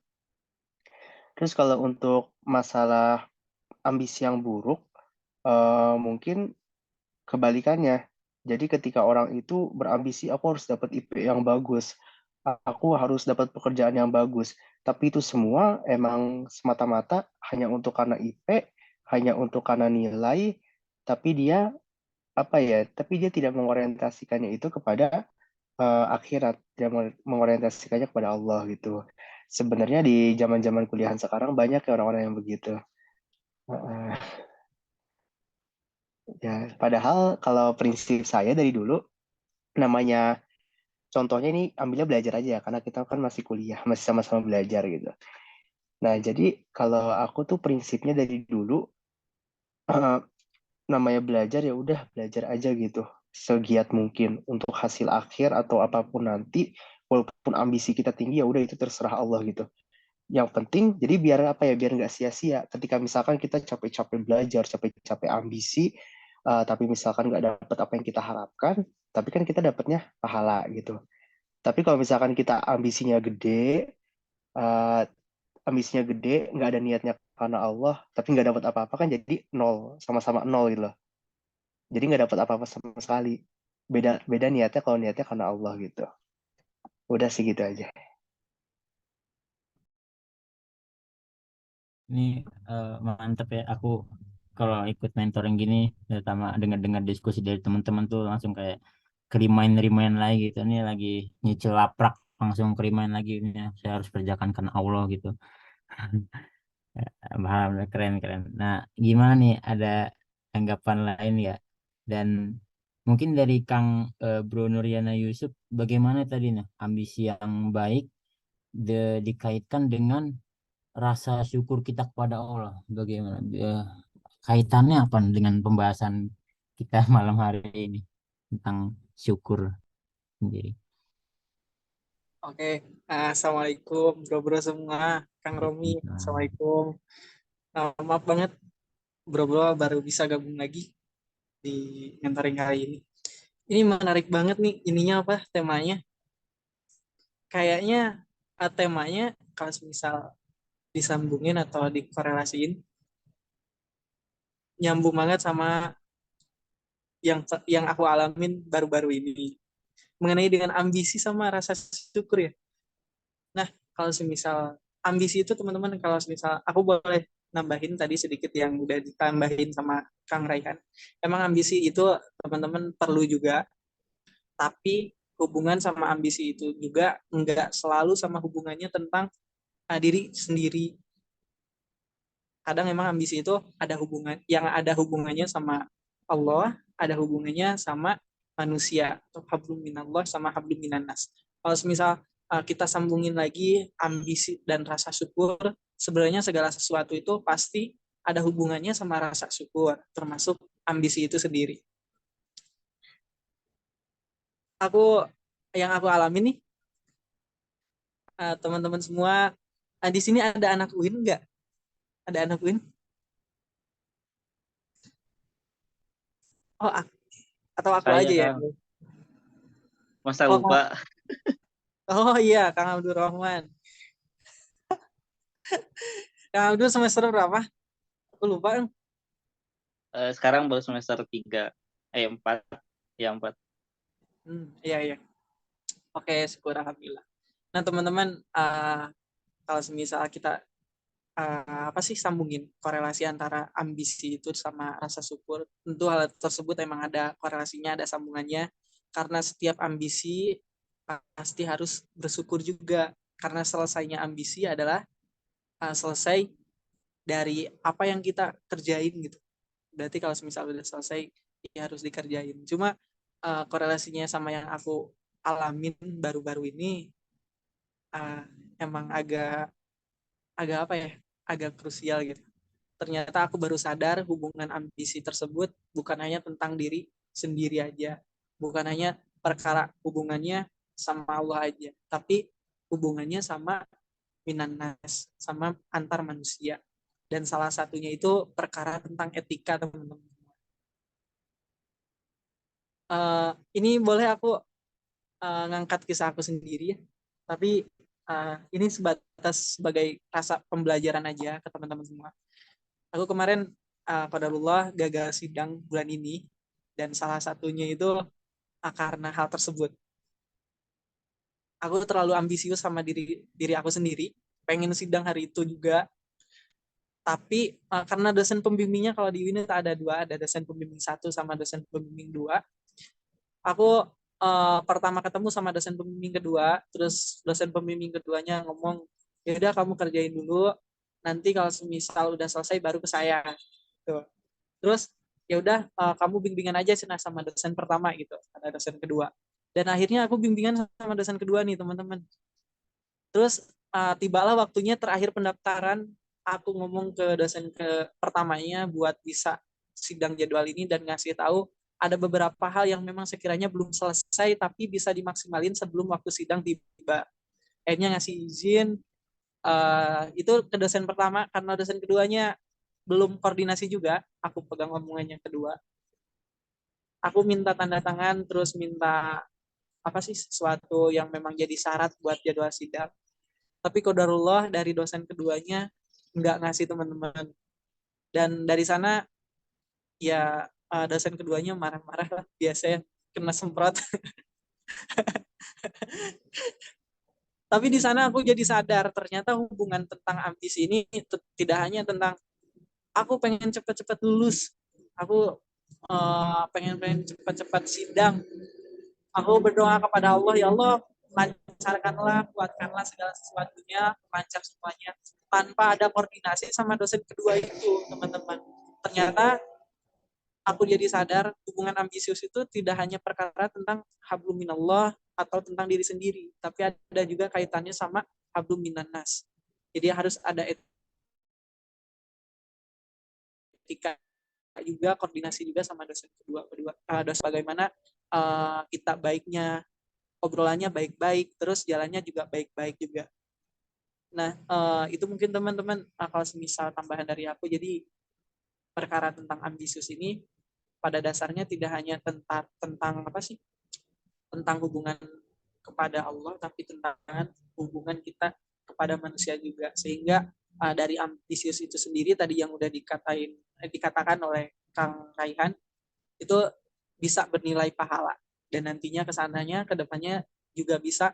[SPEAKER 6] Terus kalau untuk masalah ambisi yang buruk, mungkin kebalikannya. Jadi ketika orang itu berambisi, aku harus dapat IP yang bagus, aku harus dapat pekerjaan yang bagus. Tapi itu semua emang semata-mata hanya untuk karena IP, hanya untuk karena nilai, tapi dia apa ya? Tapi dia tidak mengorientasikannya itu kepada akhirat, dia mengorientasikannya kepada Allah gitu. Sebenarnya di zaman-zaman kuliahan sekarang banyak ya orang-orang yang begitu. Uh, ya, padahal kalau prinsip saya dari dulu namanya contohnya ini ambilnya belajar aja ya karena kita kan masih kuliah, masih sama-sama belajar gitu. Nah, jadi kalau aku tuh prinsipnya dari dulu eh, namanya belajar ya udah belajar aja gitu. Segiat mungkin untuk hasil akhir atau apapun nanti walaupun ambisi kita tinggi ya udah itu terserah Allah gitu. Yang penting jadi biar apa ya biar nggak sia-sia ketika misalkan kita capek-capek belajar, capek-capek ambisi tapi misalkan nggak dapet apa yang kita harapkan, tapi kan kita dapatnya pahala gitu. Tapi kalau misalkan kita uh, ambisinya gede, nggak ada niatnya karena Allah, tapi nggak dapat apa-apa kan jadi nol, sama-sama nol gitu loh. Jadi nggak dapat apa-apa sama sekali. Beda beda niatnya kalau niatnya karena Allah gitu. Udah sih gitu aja.
[SPEAKER 2] Ini mantep ya, aku kalau ikut mentoring gini, terutama dengar-dengar diskusi dari teman-teman tuh langsung kayak ke remind lagi gitu. Ini lagi nyicil laprak, langsung ke-remind lagi. Ini saya harus kerjakan karena Allah gitu. Paham, keren keren. Nah, gimana nih? Ada tanggapan lain ya? Dan mungkin dari Kang Bro Nuryana Yusuf, bagaimana tadi nah ambisi yang baik dikaitkan dengan rasa syukur kita kepada Allah? Bagaimana? Kaitannya apa dengan pembahasan kita malam hari ini tentang syukur sendiri?
[SPEAKER 7] Oke, Assalamualaikum bro-bro semua, Kang Romi,
[SPEAKER 2] Nah,
[SPEAKER 7] Assalamualaikum. Maaf banget bro-bro baru bisa gabung lagi di mentoring kali ini. Ini menarik banget nih, ininya apa temanya? Kayaknya temanya kalau misal disambungin atau dikorelasiin, nyambung banget sama yang aku alamin baru-baru ini. Mengenai dengan ambisi sama rasa syukur ya. Nah, kalau semisal ambisi itu teman-teman, kalau semisal aku boleh nambahin tadi sedikit yang udah ditambahin sama Kang Raihan. Emang ambisi itu teman-teman perlu juga, tapi hubungan sama ambisi itu juga enggak selalu sama hubungannya tentang diri sendiri. Kadang emang ambisi itu ada hubungannya sama Allah, ada hubungannya sama manusia, atau hablum minallah sama hablum minannas. Kalau misal kita sambungin lagi ambisi dan rasa syukur, sebenarnya segala sesuatu itu pasti ada hubungannya sama rasa syukur, termasuk ambisi itu sendiri. Yang aku alami nih, teman-teman semua, di sini ada anak UIN nggak? Ada anak UIN? Oh, atau aku
[SPEAKER 5] Saya
[SPEAKER 7] aja ya?
[SPEAKER 5] Kang, masa
[SPEAKER 7] Oh,
[SPEAKER 5] lupa.
[SPEAKER 7] oh iya, Kang Abdul Rahman. Kang Abdul semester berapa? Aku lupa.
[SPEAKER 5] Sekarang baru semester 3, 4, ya 4.
[SPEAKER 7] Iya, iya. Oke, syukur alhamdulillah. Nah, teman-teman, kalau semisal kita apa sih sambungin korelasi antara ambisi itu sama rasa syukur, tentu hal tersebut emang ada korelasinya, ada sambungannya, karena setiap ambisi pasti harus bersyukur juga, karena selesainya ambisi adalah selesai dari apa yang kita kerjain gitu. Berarti kalau misal udah selesai ya harus dikerjain. Cuma korelasinya sama yang aku alamin baru-baru ini emang agak apa ya, agak krusial gitu. Ternyata aku baru sadar hubungan ambisi tersebut bukan hanya tentang diri sendiri aja, bukan hanya perkara hubungannya sama Allah aja, tapi hubungannya sama minannas, sama antar manusia. Dan salah satunya itu perkara tentang etika, teman-teman. Ini boleh aku ngangkat kisah aku sendiri, tapi ini sebatas sebagai rasa pembelajaran aja ke teman-teman semua. Aku kemarin qadarullah gagal sidang bulan ini, dan salah satunya itu karena hal tersebut. Aku terlalu ambisius sama diri aku sendiri, pengen sidang hari itu juga, tapi karena dosen pembimbingnya kalau di UIN ada 2, ada dosen pembimbing 1 sama dosen pembimbing 2. Aku pertama ketemu sama dosen pembimbing kedua, terus dosen pembimbing keduanya ngomong, ya udah kamu kerjain dulu, nanti kalau semisal udah selesai baru ke saya. Tuh. Terus ya udah kamu bimbingan aja sih sama dosen pertama gitu, ada dosen kedua. Dan akhirnya aku bimbingan sama dosen kedua nih teman-teman. Terus tibalah waktunya terakhir pendaftaran, aku ngomong ke dosen ke pertamanya buat bisa sidang jadwal ini dan ngasih tahu ada beberapa hal yang memang sekiranya belum selesai tapi bisa dimaksimalin sebelum waktu sidang tiba. Akhirnya ngasih izin itu ke dosen pertama, karena dosen keduanya belum koordinasi juga, aku pegang omongannya kedua. Aku minta tanda tangan, terus minta apa sih sesuatu yang memang jadi syarat buat jadwal sidang. Tapi qadarullah dari dosen keduanya nggak ngasih, teman-teman. Dan dari sana ya dosen keduanya marah-marah lah, biasa ya, kena semprot. Tapi di sana aku jadi sadar ternyata hubungan tentang ambisi ini tidak hanya tentang aku pengen cepat-cepat lulus, aku pengen cepat-cepat sidang, aku berdoa kepada Allah, ya Allah lancarkanlah, kuatkanlah segala sesuatunya, lancar semuanya, tanpa ada koordinasi sama dosen kedua itu, teman-teman. Ternyata aku jadi sadar hubungan ambisius itu tidak hanya perkara tentang hablum minallah atau tentang diri sendiri, tapi ada juga kaitannya sama hablum minannas. Jadi harus ada etika juga, koordinasi juga sama dosen kedua dosen, bagaimana kita baiknya, obrolannya baik-baik, terus jalannya juga baik-baik juga. Nah, itu mungkin teman-teman kalau semisal tambahan dari aku. Jadi perkara tentang ambisius ini pada dasarnya tidak hanya tentang apa sih? Tentang hubungan kepada Allah, tapi tentang hubungan kita kepada manusia juga. Sehingga dari ambisius itu sendiri tadi yang udah dikatakan oleh Kang Raihan, itu bisa bernilai pahala, dan nantinya kesananya kedepannya juga bisa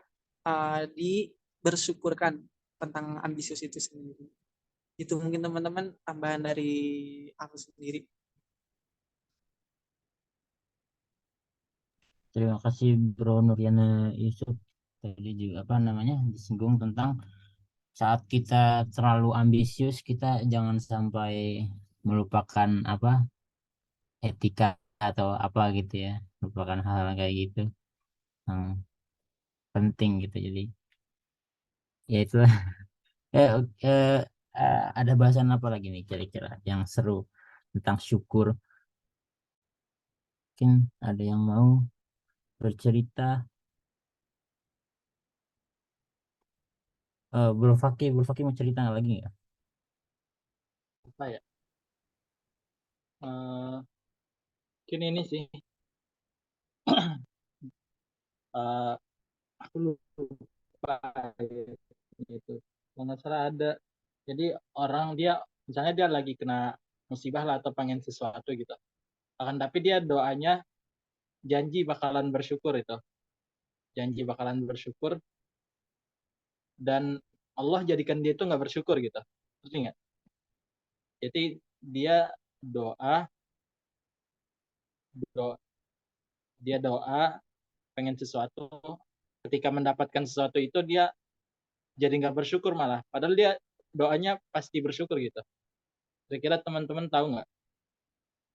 [SPEAKER 7] dibersyukurkan tentang ambisius itu sendiri. Itu mungkin teman-teman tambahan dari aku sendiri.
[SPEAKER 2] Terima kasih Bro Nuriana Yusuf. Tadi juga apa namanya disinggung tentang saat kita terlalu ambisius, kita jangan sampai melupakan apa etika atau apa gitu ya, melupakan hal-hal kayak gitu yang penting gitu. Jadi ya itulah. eh, eh, ada bahasan apa lagi nih kira-kira yang seru tentang syukur? Mungkin ada yang mau bercerita. Bro Fakih mau cerita lagi nggak?
[SPEAKER 3] Apa ya? Eh, Mungkin ini sih, eh, aku lupa itu. Kalau nggak salah ada. Jadi orang dia, misalnya dia lagi kena musibah lah atau pengen sesuatu gitu. Akan tapi dia doanya janji bakalan bersyukur itu. Janji bakalan bersyukur, dan Allah jadikan dia itu nggak bersyukur gitu. Ngerti nggak? Jadi dia doa, doa, dia doa pengen sesuatu, ketika mendapatkan sesuatu itu dia jadi nggak bersyukur malah. Padahal dia doanya pasti bersyukur gitu. Kira-kira teman-teman tahu nggak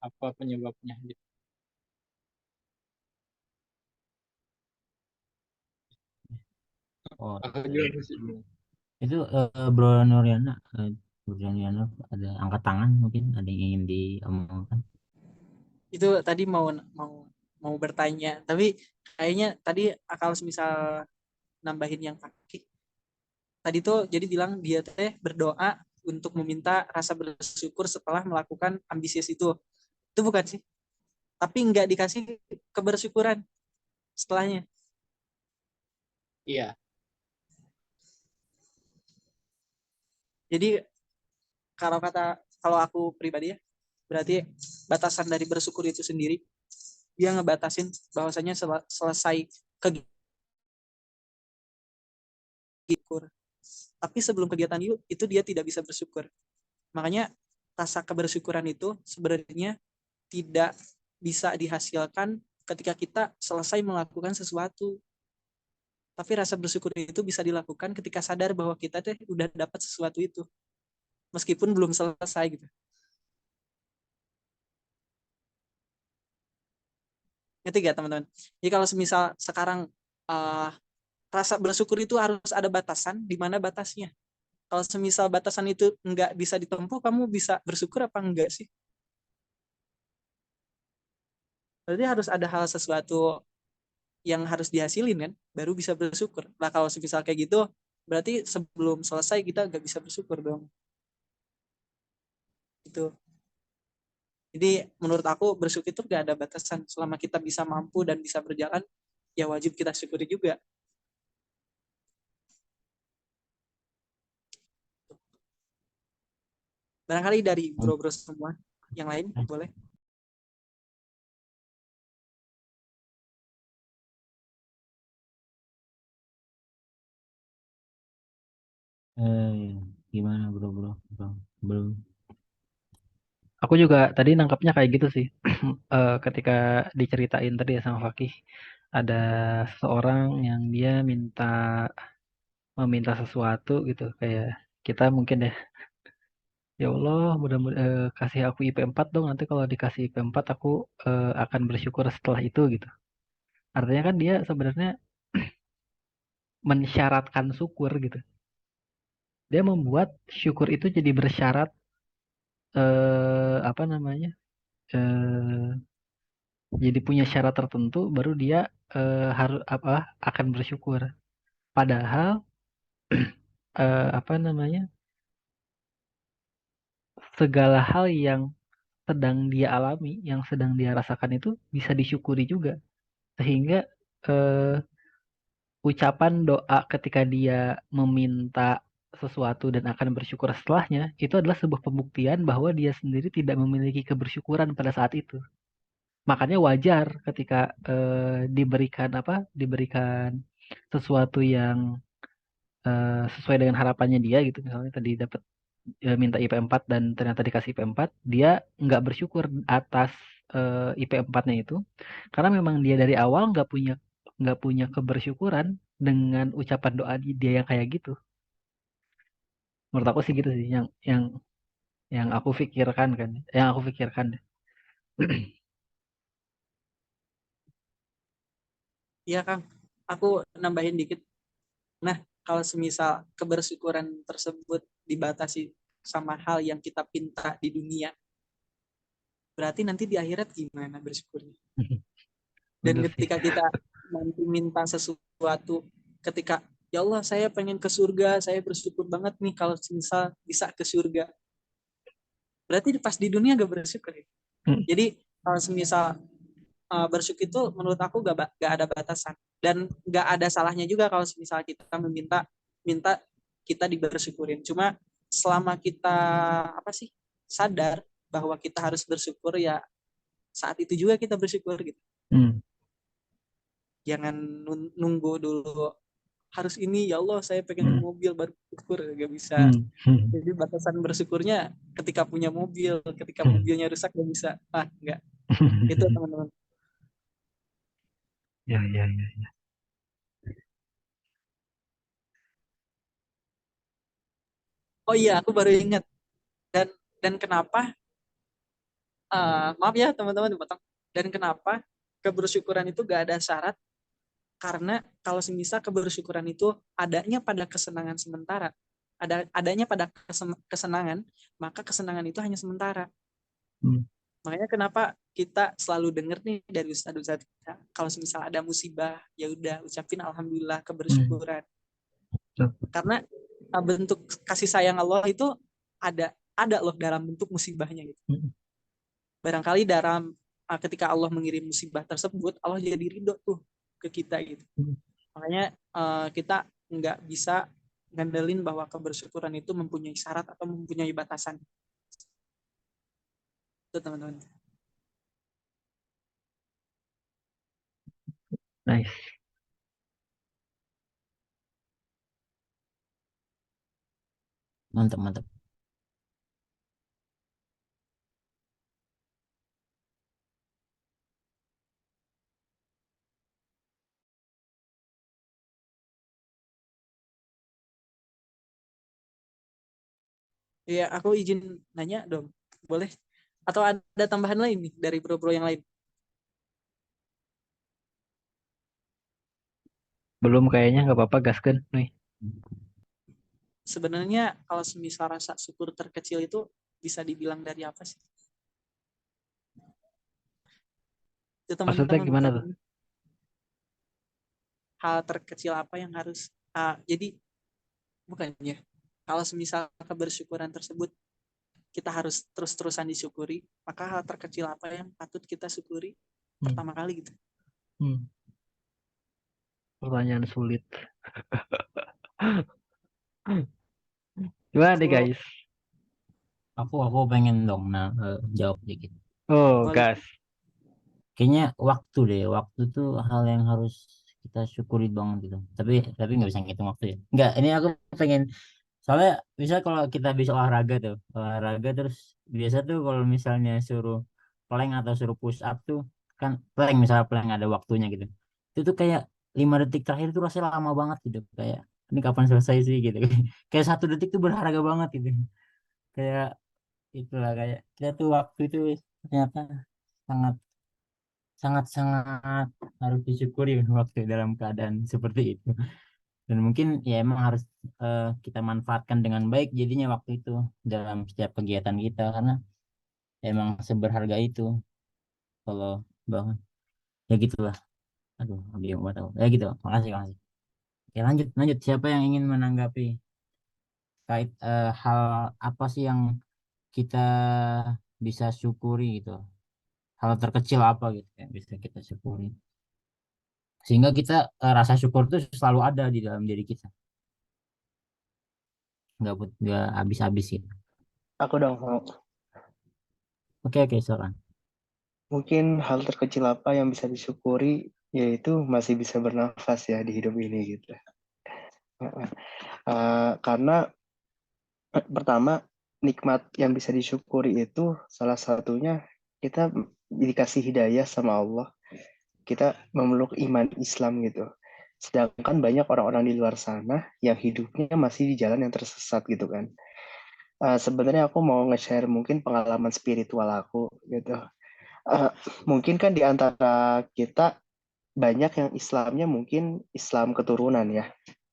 [SPEAKER 3] apa penyebabnya? Gitu.
[SPEAKER 2] Oh,
[SPEAKER 3] Aku juga masih bingung.
[SPEAKER 2] itu Bro Nuriana, Bro Nuriana ada angkat tangan, mungkin ada yang ingin diomongkan.
[SPEAKER 7] Itu tadi mau bertanya, tapi kayaknya tadi kalau misal nambahin yang kaki tadi tuh, jadi bilang dia teh berdoa untuk meminta rasa bersyukur setelah melakukan ambisius itu bukan sih? Tapi nggak dikasih kebersyukuran setelahnya.
[SPEAKER 3] Iya,
[SPEAKER 7] Jadi kalau aku pribadi ya, berarti batasan dari bersyukur itu sendiri, dia ngebatasin bahwasanya selesai kegiatan, tapi sebelum kegiatan itu dia tidak bisa bersyukur. Makanya rasa kebersyukuran itu sebenarnya tidak bisa dihasilkan ketika kita selesai melakukan sesuatu. Tapi rasa bersyukur itu bisa dilakukan ketika sadar bahwa kita teh udah dapat sesuatu itu, meskipun belum selesai gitu. Ngerti gak teman-teman? Jadi kalau semisal sekarang uh, rasa bersyukur itu harus ada batasan, di mana batasnya? Kalau semisal batasan itu nggak bisa ditempuh, kamu bisa bersyukur apa enggak sih? Berarti harus ada hal sesuatu yang harus dihasilin kan, baru bisa bersyukur. Nah kalau semisal kayak gitu, berarti sebelum selesai kita nggak bisa bersyukur dong. Itu. Jadi menurut aku bersyukur itu nggak ada batasan. Selama kita bisa mampu dan bisa berjalan, ya wajib kita syukuri juga. Barangkali dari bro-bro semua yang lain boleh.
[SPEAKER 2] Gimana bro?
[SPEAKER 1] Aku juga tadi nangkapnya kayak gitu sih. Ketika diceritain tadi ya sama Fakih, ada seseorang yang dia meminta sesuatu gitu, kayak kita mungkin ya, ya Allah, mudah-mudahan kasih aku IP 4 dong. Nanti kalau dikasih IP 4 aku akan bersyukur setelah itu gitu. Artinya kan dia sebenarnya mensyaratkan syukur gitu. Dia membuat syukur itu jadi bersyarat apa namanya? eh jadi punya syarat tertentu baru dia harus apa akan bersyukur. Padahal apa namanya? Segala hal yang sedang dia alami, yang sedang dia rasakan itu bisa disyukuri juga. Sehingga eh, ucapan doa ketika dia meminta sesuatu dan akan bersyukur setelahnya, itu adalah sebuah pembuktian bahwa dia sendiri tidak memiliki kebersyukuran pada saat itu. Makanya wajar ketika diberikan apa? Diberikan sesuatu yang sesuai dengan harapannya dia gitu. Misalnya tadi dapat minta IP 4 dan ternyata dikasih IP 4, dia nggak bersyukur atas IP 4-nya itu, karena memang dia dari awal nggak punya kebersyukuran dengan ucapan doa dia yang kayak gitu. Menurut aku sih gitu sih, yang aku pikirkan kan, yang aku pikirkan.
[SPEAKER 7] Iya Kang, aku nambahin dikit. Nah, kalau semisal kebersyukuran tersebut dibatasi sama hal yang kita pinta di dunia, berarti nanti di akhirat gimana bersyukurnya? Dan
[SPEAKER 1] Bener sih.
[SPEAKER 7] ketika kita nanti minta sesuatu, ketika ya Allah saya pengen ke surga, saya bersyukur banget nih kalau misal bisa ke surga. Berarti pas di dunia gak bersyukur ya.
[SPEAKER 1] Hmm.
[SPEAKER 7] Jadi kalau semisal bersyukur itu menurut aku gak ada batasan, dan gak ada salahnya juga kalau misal kita minta kita dibersyukurin. Cuma selama kita apa sih sadar bahwa kita harus bersyukur, ya saat itu juga kita bersyukur gitu.
[SPEAKER 1] Hmm.
[SPEAKER 7] Jangan nunggu dulu harus ini, ya Allah saya pengen mobil baru bersyukur, gak bisa. Jadi batasan bersyukurnya ketika punya mobil, ketika mobilnya rusak gak bisa. Enggak. Itu teman-teman.
[SPEAKER 1] Ya, ya, ya, ya.
[SPEAKER 7] Oh iya, aku baru ingat. Dan kenapa maaf ya teman-teman dipotong. Dan kenapa kebersyukuran itu gak ada syarat? Karena kalau semisal kebersyukuran itu adanya pada kesenangan sementara, adanya pada kesenangan, maka kesenangan itu hanya sementara. Makanya kenapa kita selalu dengar nih dari ustadz-ustadz kita, kalau misal ada musibah, ya udah ucapin alhamdulillah, kebersyukuran. Karena bentuk kasih sayang Allah itu ada loh dalam bentuk musibahnya gitu. Barangkali dalam ketika Allah mengirim musibah tersebut, Allah jadi ridho tuh ke kita gitu. Makanya kita nggak bisa ngandelin bahwa kebersyukuran itu mempunyai syarat atau mempunyai batasan. Itu teman-teman.
[SPEAKER 1] Nice.
[SPEAKER 2] Mantap, mantap.
[SPEAKER 7] Ya, aku izin nanya dong. Boleh? Atau ada tambahan lain nih dari bro-bro yang lain?
[SPEAKER 1] Belum kayaknya, nggak apa-apa, gaskeun nih.
[SPEAKER 7] Sebenarnya kalau semisal rasa syukur terkecil itu bisa dibilang dari apa sih? Itu
[SPEAKER 1] Maksudnya
[SPEAKER 7] teman-teman
[SPEAKER 1] gimana tuh?
[SPEAKER 7] hal terkecil apa yang harus jadi bukannya kalau semisal kebersyukuran tersebut kita harus terus-terusan disyukuri, maka hal terkecil apa yang patut kita syukuri pertama kali gitu?
[SPEAKER 1] Pertanyaan sulit. Gimana nih guys?
[SPEAKER 2] Aku pengen dong jawab dikit.
[SPEAKER 1] Oh,
[SPEAKER 7] Boleh.
[SPEAKER 1] gas.
[SPEAKER 2] Kayaknya waktu tuh hal yang harus kita syukuri banget gitu. Tapi nggak bisa ngitung waktu ya. Nggak, ini aku pengen Soalnya bisa kalau kita bisa olahraga terus biasa tuh kalau misalnya suruh plank atau suruh push up tuh kan plank misalnya plank ada waktunya gitu. Itu tuh kayak 5 detik terakhir tuh rasanya lama banget gitu. Kayak ini kapan selesai sih gitu. Kayak 1 detik tuh berharga banget gitu. Kayak itulah kayak kita tuh waktu itu ternyata sangat sangat sangat harus disyukuri waktu dalam keadaan seperti itu. Dan mungkin ya emang harus kita manfaatkan dengan baik jadinya waktu itu dalam setiap kegiatan kita karena emang seberharga itu kalau bangun ya gitulah. Aduh dia mau tahu ya gitu, makasih makasih. Oke, lanjut lanjut, siapa yang ingin menanggapi kait hal apa sih yang kita bisa syukuri gitu, hal terkecil apa gitu yang bisa kita syukuri sehingga kita rasa syukur itu selalu ada di dalam diri kita, nggak habis-habis gitu.
[SPEAKER 6] Aku dong mau.
[SPEAKER 2] Oke oke silakan.
[SPEAKER 6] Mungkin hal terkecil apa yang bisa disyukuri yaitu masih bisa bernafas ya di hidup ini gitu. Karena pertama nikmat yang bisa disyukuri itu salah satunya kita dikasih hidayah sama Allah, kita memeluk iman Islam gitu. Sedangkan banyak orang-orang di luar sana yang hidupnya masih di jalan yang tersesat gitu kan. Sebenarnya aku mau nge-share mungkin pengalaman spiritual aku gitu. Uh, Mungkin kan di antara kita banyak yang Islamnya mungkin Islam keturunan ya.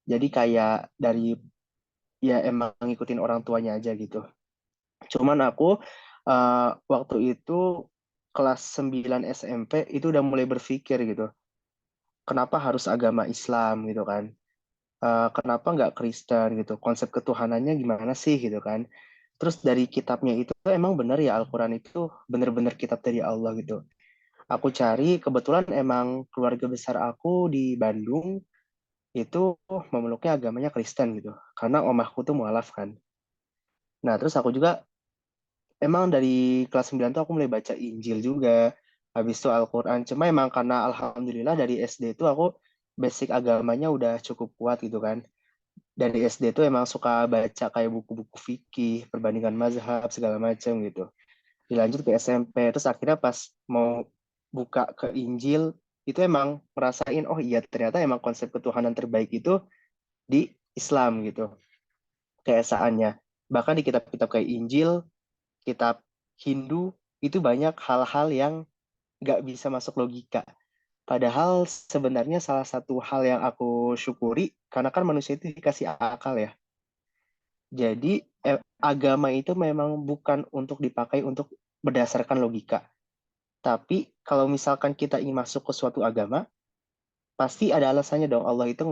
[SPEAKER 6] Jadi kayak dari ya emang ngikutin orang tuanya aja gitu. Cuman aku waktu itu kelas 9 SMP itu udah mulai berpikir gitu. Kenapa harus agama Islam gitu kan? Kenapa nggak Kristen gitu? Konsep ketuhanannya gimana sih gitu kan? Terus dari kitabnya itu emang benar ya Al-Quran itu benar-benar kitab dari Allah gitu. Aku cari kebetulan emang keluarga besar aku di Bandung itu memeluknya agamanya Kristen gitu. Karena omahku tuh mualaf kan. Nah, terus aku juga emang dari kelas 9 tuh aku mulai baca Injil juga. Habis itu Al-Quran. Cuma emang karena Alhamdulillah dari SD itu aku basic agamanya udah cukup kuat gitu kan. Dari SD tuh emang suka baca kayak buku-buku fikih, perbandingan mazhab, segala macam gitu. Dilanjut ke SMP, terus akhirnya pas mau buka ke Injil, itu emang ngerasain, oh iya ternyata emang konsep ketuhanan terbaik itu di Islam gitu, keesaannya. Bahkan di kitab-kitab kayak Injil, kitab Hindu, itu banyak hal-hal yang nggak bisa masuk logika. Padahal sebenarnya salah satu hal yang aku syukuri, karena kan manusia itu dikasih akal ya. Jadi agama itu memang bukan untuk dipakai untuk berdasarkan logika. Tapi kalau misalkan kita ingin masuk ke suatu agama, pasti ada alasannya dong. Allah itu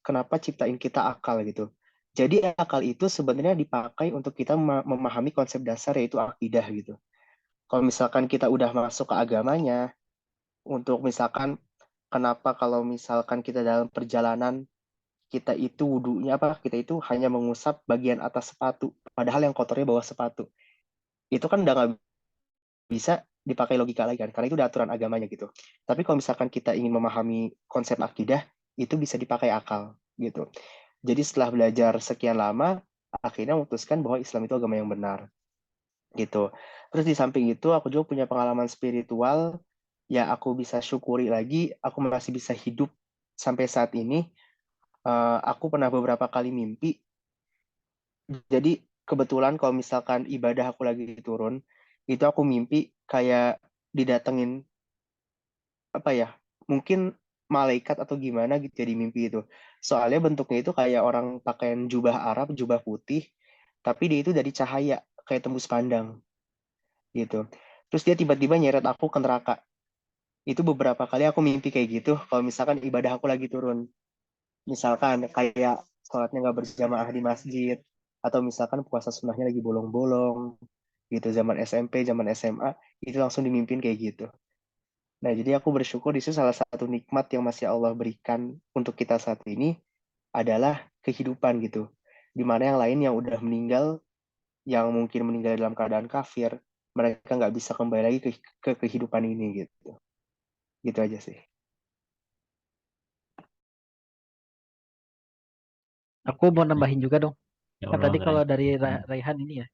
[SPEAKER 6] kenapa ciptain kita akal gitu. Jadi akal itu sebenarnya dipakai untuk kita memahami konsep dasar yaitu akidah gitu. Kalau misalkan kita udah masuk ke agamanya, untuk misalkan kenapa kalau misalkan kita dalam perjalanan kita itu wudunya kita itu hanya mengusap bagian atas sepatu, padahal yang kotornya bawah sepatu. Itu kan udah nggak bisa dipakai logika lagi kan, karena itu udah aturan agamanya gitu. Tapi kalau misalkan kita ingin memahami konsep akidah, itu bisa dipakai akal gitu. Jadi setelah belajar sekian lama, akhirnya memutuskan bahwa Islam itu agama yang benar gitu. Terus di samping itu, aku juga punya pengalaman spiritual yang aku bisa syukuri lagi, aku masih bisa hidup sampai saat ini. Aku pernah beberapa kali mimpi. Jadi kebetulan kalau misalkan ibadah aku lagi turun, itu aku mimpi kayak didatengin mungkin malaikat atau gimana gitu ya di mimpi itu. Soalnya bentuknya itu kayak orang pakaian jubah Arab, jubah putih, tapi dia itu dari cahaya, kayak tembus pandang gitu. Terus dia tiba-tiba nyeret aku ke neraka. Itu beberapa kali aku mimpi kayak gitu, kalau misalkan ibadah aku lagi turun. Misalkan kayak sholatnya nggak berjamaah di masjid, atau misalkan puasa sunnahnya lagi bolong-bolong, gitu, zaman SMP, zaman SMA, itu langsung dimimpin kayak gitu. Nah, jadi aku bersyukur di situ salah satu nikmat yang masih Allah berikan untuk kita saat ini adalah kehidupan gitu. Di mana yang lain yang udah meninggal, yang mungkin meninggal dalam keadaan kafir, mereka nggak bisa kembali lagi ke kehidupan ini gitu. Gitu aja sih.
[SPEAKER 1] Aku mau nambahin juga dong.
[SPEAKER 2] Ya
[SPEAKER 1] Kan
[SPEAKER 2] Allah,
[SPEAKER 1] tadi
[SPEAKER 2] keren.
[SPEAKER 1] kalau dari Raihan ini ya,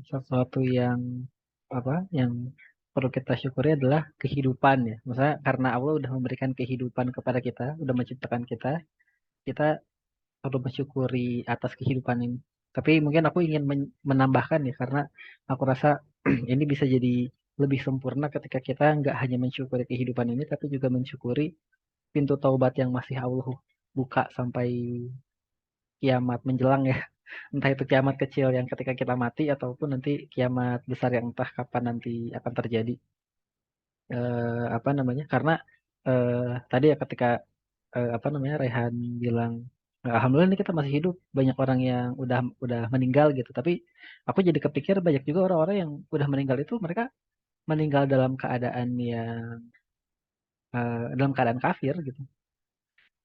[SPEAKER 1] sesuatu yang apa yang perlu kita syukuri adalah kehidupan ya. Maksudnya karena Allah udah memberikan kehidupan kepada kita, udah menciptakan kita, kita perlu mensyukuri atas kehidupan ini. Tapi mungkin aku ingin menambahkan ya, karena aku rasa ini bisa jadi lebih sempurna ketika kita nggak hanya mensyukuri kehidupan ini, tapi juga mensyukuri pintu taubat yang masih Allah buka sampai kiamat menjelang ya. Entah itu kiamat kecil yang ketika kita mati ataupun nanti kiamat besar yang entah kapan nanti akan terjadi. Apa namanya? Karena eh, tadi ya ketika apa namanya Rehan bilang alhamdulillah ini kita masih hidup, banyak orang yang udah meninggal gitu. Tapi aku jadi kepikir banyak juga orang-orang yang udah meninggal itu mereka meninggal dalam keadaan yang dalam keadaan kafir gitu.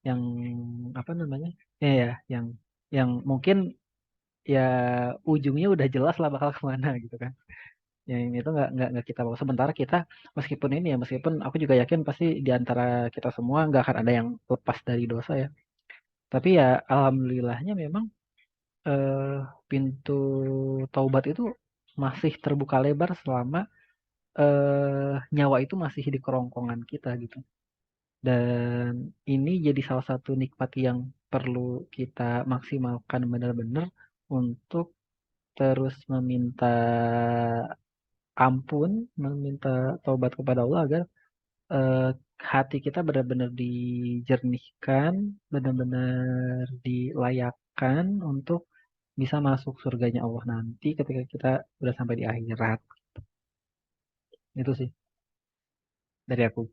[SPEAKER 1] Yang apa namanya? Ya, yang mungkin ya ujungnya udah jelas lah bakal kemana gitu kan. Yang itu nggak kita bawa. Sementara kita meskipun ini ya meskipun aku juga yakin pasti di antara kita semua nggak akan ada yang lepas dari dosa ya. Tapi ya alhamdulillahnya memang eh, pintu taubat itu masih terbuka lebar selama nyawa itu masih di kerongkongan kita gitu. Dan ini jadi salah satu nikmat yang perlu kita maksimalkan benar-benar untuk terus meminta ampun, meminta taubat kepada Allah agar eh, hati kita benar-benar dijernihkan, benar-benar dilayakkan untuk bisa masuk surganya Allah nanti ketika kita udah sampai di akhirat. Itu sih dari aku.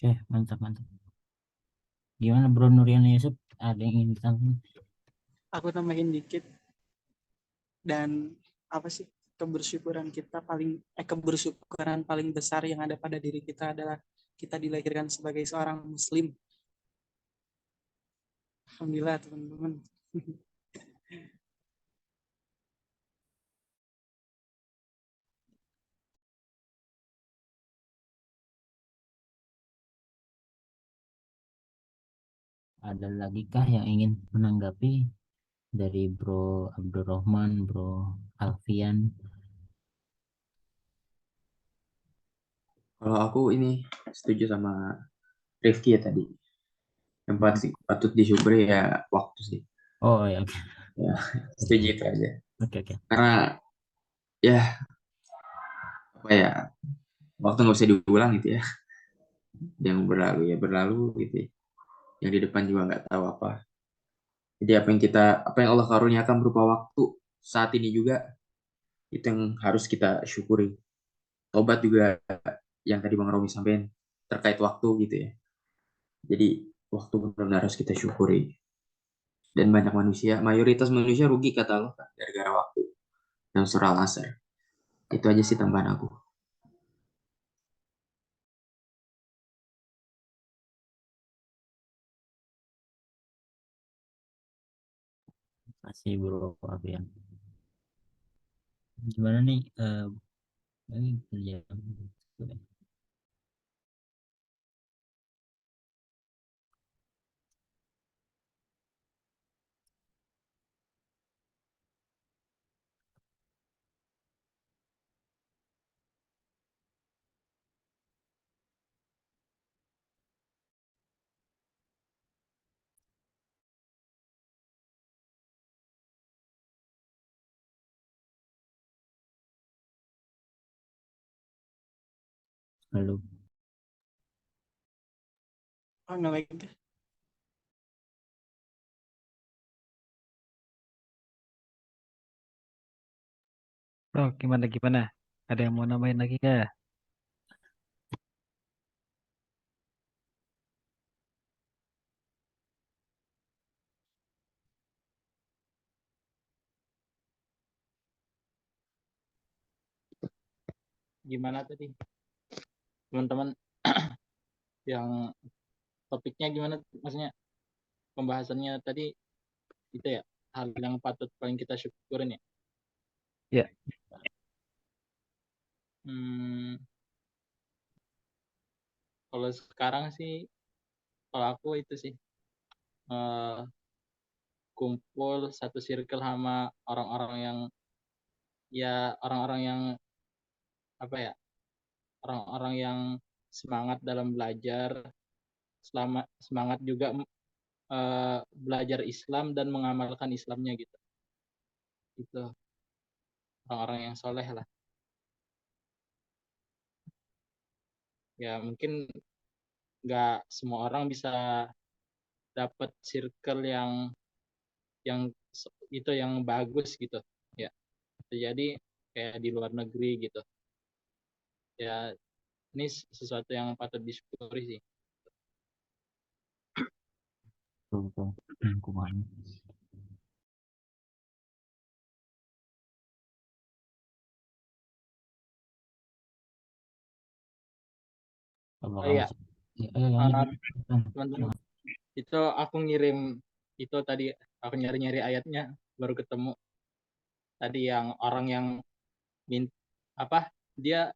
[SPEAKER 2] Oke, mantap mantap. Gimana Bro Nurian Yusuf? Ada yang ingin ditambahkan?
[SPEAKER 7] Aku tambahin dikit, dan apa sih kebersyukuran paling besar yang ada pada diri kita adalah kita dilahirkan sebagai seorang muslim. Alhamdulillah teman-teman.
[SPEAKER 2] Ada lagi kah yang ingin menanggapi dari Bro Abdurrahman, Bro Alfian?
[SPEAKER 4] Kalau aku ini setuju sama Rifki ya tadi. Yang patut disyukuri ya waktu sih.
[SPEAKER 2] Oh ya, oke.
[SPEAKER 4] Ya, setuju itu aja.
[SPEAKER 2] Oke, oke.
[SPEAKER 4] Karena ya apa ya waktu nggak bisa diulang gitu ya. Yang berlalu ya berlalu gitu. Ya. Yang di depan juga nggak tahu apa. Jadi apa yang Allah karuniakan berupa waktu saat ini juga itu yang harus kita syukuri. Tobat juga yang tadi Bang Romi sampaikan terkait waktu gitu ya. Jadi waktu benar-benar harus kita syukuri. Dan banyak manusia, mayoritas manusia rugi kata Allah kan, gara-gara waktu. Dalam surah Al-Asr. Itu aja sih tambahan aku.
[SPEAKER 2] Terima kasih Bro Alfian. Gimana nih? Ini kerja. Halo.
[SPEAKER 7] Oh, nggak lagi.
[SPEAKER 1] Oh, gimana? Ada yang mau nambahin lagi nggak?
[SPEAKER 3] Gimana tadi teman-teman yang topiknya gimana? Maksudnya pembahasannya tadi itu ya hal yang patut paling kita syukurin ya.
[SPEAKER 1] Ya.
[SPEAKER 3] Kalau sekarang sih, kalau aku itu sih eh, kumpul satu circle sama orang-orang yang orang-orang yang apa ya, orang-orang yang semangat dalam belajar, semangat juga belajar Islam dan mengamalkan Islamnya gitu. Itu orang-orang yang soleh lah. Ya mungkin nggak semua orang bisa dapat circle yang itu yang bagus gitu. Ya, jadi kayak di luar negeri gitu. Ya, ini sesuatu yang patut disyukuri sih.
[SPEAKER 2] Betul. Aku paham.
[SPEAKER 3] Oh iya, teman-teman, itu aku ngirim itu tadi, aku nyari-nyari ayatnya baru ketemu tadi yang orang yang dia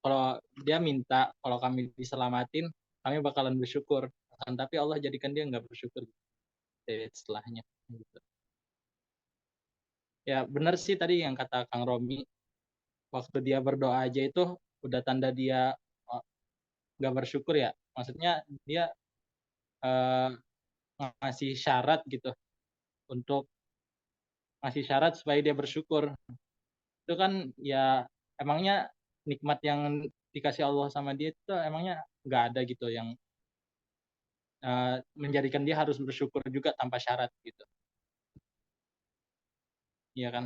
[SPEAKER 3] kalau dia minta kalau kami diselamatin kami bakalan bersyukur, tapi Allah jadikan dia nggak bersyukur setelahnya gitu. Ya benar sih tadi yang kata Kang Romi, waktu dia berdoa aja itu udah tanda dia nggak bersyukur ya, maksudnya dia ngasih syarat gitu, untuk ngasih syarat supaya dia bersyukur. Itu kan ya emangnya nikmat yang dikasih Allah sama dia itu emangnya nggak ada gitu yang menjadikan dia harus bersyukur juga tanpa syarat gitu. Iya kan?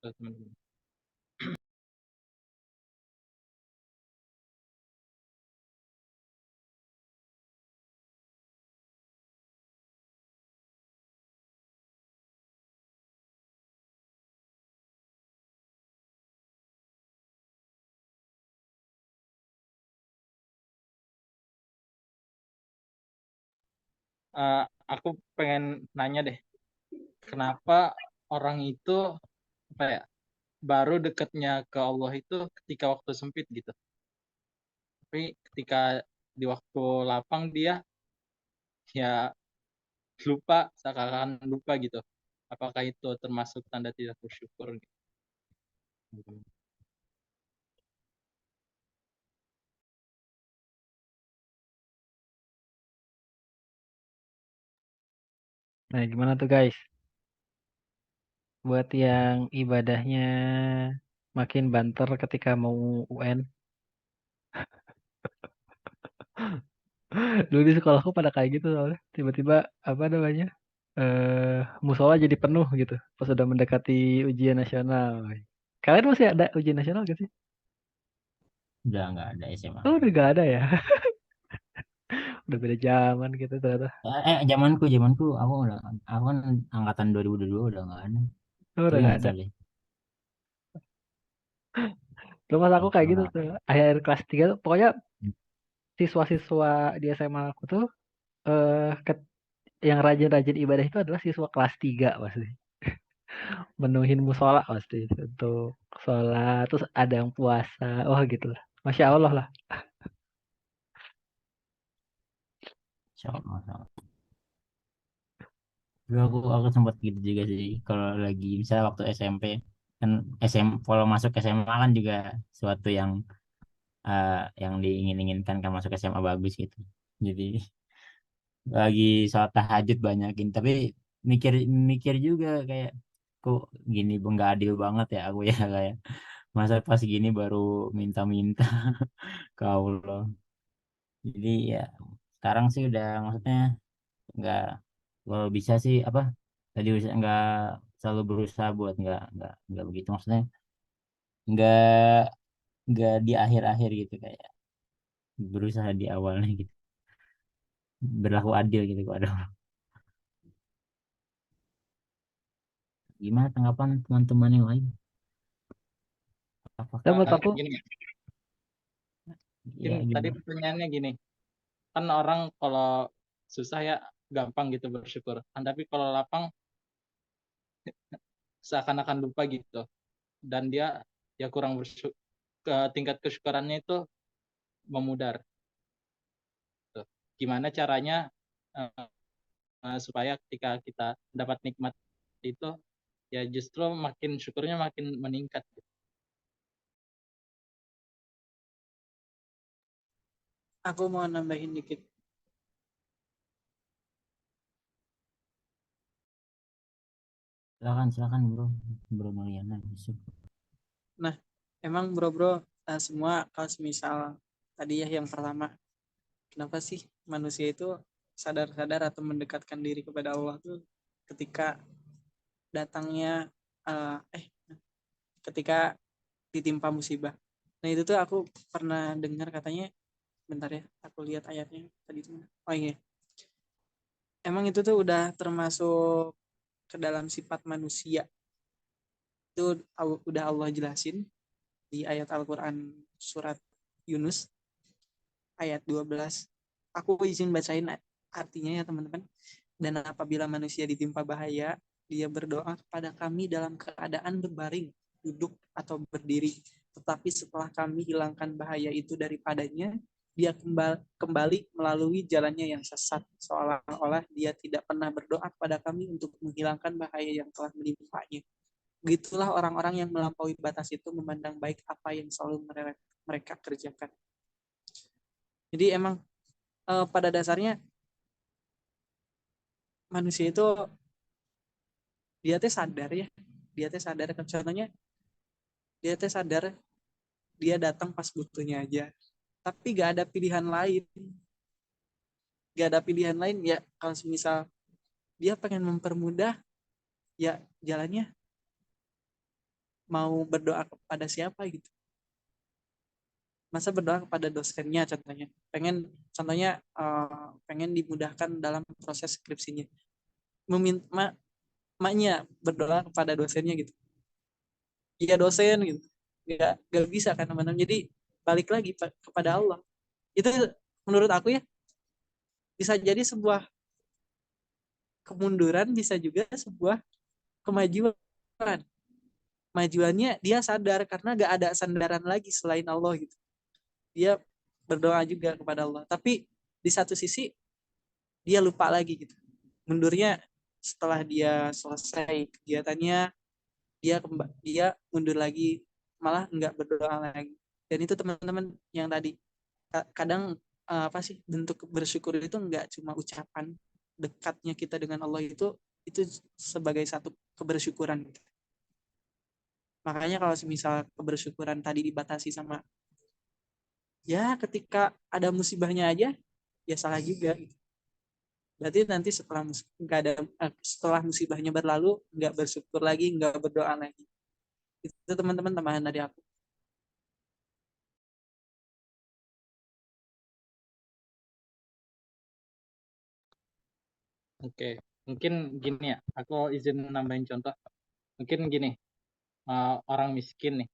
[SPEAKER 3] Tuh, teman-teman. Aku pengen nanya deh, kenapa orang itu apa ya, baru dekatnya ke Allah itu ketika waktu sempit gitu, tapi ketika di waktu lapang dia ya lupa, seakan-akan lupa gitu. Apakah itu termasuk tanda tidak bersyukur gitu?
[SPEAKER 1] Nah, gimana tuh guys? Buat yang ibadahnya makin banter ketika mau UN. Dulu di sekolahku pada kayak gitu soalnya. Tiba-tiba apa namanya? Musola jadi penuh gitu pas sudah mendekati ujian nasional. Kalian masih ada ujian nasional gak sih?
[SPEAKER 2] Udah nggak ada SMA.
[SPEAKER 1] Oh, udah gak ada ya. Udah beda zaman gitu ternyata.
[SPEAKER 2] Zamanku aku kan angkatan 2022 udah nggak ada.
[SPEAKER 1] Oh, udah
[SPEAKER 2] Tapi
[SPEAKER 1] gak
[SPEAKER 2] nggak
[SPEAKER 1] ada.
[SPEAKER 2] tahu deh.
[SPEAKER 1] Terus pas aku kayak gitu
[SPEAKER 2] Kalau
[SPEAKER 1] tuh. Akhir kelas 3 tuh. Pokoknya siswa-siswa di SMA aku tuh yang rajin-rajin ibadah itu adalah siswa kelas 3 pasti. Menuhin musola pasti untuk sholat. Terus ada yang puasa. Wah gitu lah. Masya Allah lah.
[SPEAKER 2] Insya Allah, insya Allah. Dulu aku sempat gitu juga sih kalau lagi misalnya waktu SMP kan kalau masuk SMA kan juga suatu eh, yang diingin-inginkan kan masuk SMA bagus gitu. Jadi lagi sholat tahajud banyakin tapi mikir mikir juga kayak kok gini nggak adil banget ya aku ya kayak masa pas gini baru minta-minta ke Allah. Jadi ya sekarang sih udah maksudnya nggak kalau bisa sih apa tadi nggak selalu berusaha buat nggak begitu maksudnya nggak nggak di akhir-akhir gitu kayak berusaha di awalnya gitu berlaku adil gitu kok ada gimana tanggapan teman-teman yang lain
[SPEAKER 1] Dan
[SPEAKER 2] apakah
[SPEAKER 1] menurut aku,
[SPEAKER 3] Gini, mungkin
[SPEAKER 2] ya
[SPEAKER 3] tadi
[SPEAKER 2] gimana
[SPEAKER 3] pertanyaannya gini, kan orang kalau susah ya gampang gitu bersyukur, kan tapi kalau lapang seakan-akan lupa gitu, dan dia ya kurang tingkat kesyukurannya itu memudar. Tuh. Gimana caranya supaya ketika kita dapat nikmat itu ya justru makin syukurnya makin meningkat.
[SPEAKER 7] Aku mau nambahin dikit.
[SPEAKER 2] Silakan bro Mariana.
[SPEAKER 7] Nah, emang bro semua kalau misal tadi ya yang pertama, kenapa sih manusia itu sadar-sadar atau mendekatkan diri kepada Allah tuh ketika datangnya ketika ditimpa musibah. Nah itu tuh aku pernah dengar katanya, bentar ya, aku lihat ayatnya tadi itu. Oh iya, emang itu tuh udah termasuk ke dalam sifat manusia. Itu udah Allah jelasin di ayat Al-Quran surat Yunus ayat 12. Aku izin bacain artinya ya teman-teman. Dan apabila manusia ditimpa bahaya, dia berdoa kepada kami dalam keadaan berbaring, duduk atau berdiri. Tetapi setelah kami hilangkan bahaya itu daripadanya, dia kembali melalui jalannya yang sesat, seolah-olah dia tidak pernah berdoa kepada kami untuk menghilangkan bahaya yang telah menimpanya. Begitulah orang-orang yang melampaui batas itu memandang baik apa yang selalu mereka kerjakan. Jadi emang pada dasarnya manusia itu dia teh sadar ya, dia teh sadar. Contohnya dia teh sadar dia datang pas butuhnya aja, tapi gak ada pilihan lain, ya. Kalau misal dia pengen mempermudah, ya jalannya mau berdoa kepada siapa gitu. Masa berdoa kepada dosennya contohnya pengen dimudahkan dalam proses skripsinya, meminta maknya berdoa kepada dosennya gitu, iya dosen gitu, gak bisa kan teman-teman. Jadi balik lagi kepada Allah. Itu menurut aku ya bisa jadi sebuah kemunduran, bisa juga sebuah kemajuan. Majuannya dia sadar karena gak ada sandaran lagi selain Allah gitu. Dia berdoa juga kepada Allah, tapi di satu sisi dia lupa lagi gitu. Mundurnya setelah dia selesai kegiatannya, dia mundur lagi, malah nggak berdoa lagi. Dan itu teman-teman yang tadi kadang apa sih, bentuk bersyukur itu nggak cuma ucapan, dekatnya kita dengan Allah itu sebagai satu kebersyukuran gitu. Makanya kalau misal kebersyukuran tadi dibatasi sama ya ketika ada musibahnya aja, ya salah juga gitu. Berarti nanti setelah musibahnya berlalu, nggak bersyukur lagi, nggak berdoa lagi. Itu teman-teman tambahan dari aku.
[SPEAKER 3] Oke, mungkin gini ya, aku izin nambahin contoh. Mungkin gini, orang miskin nih,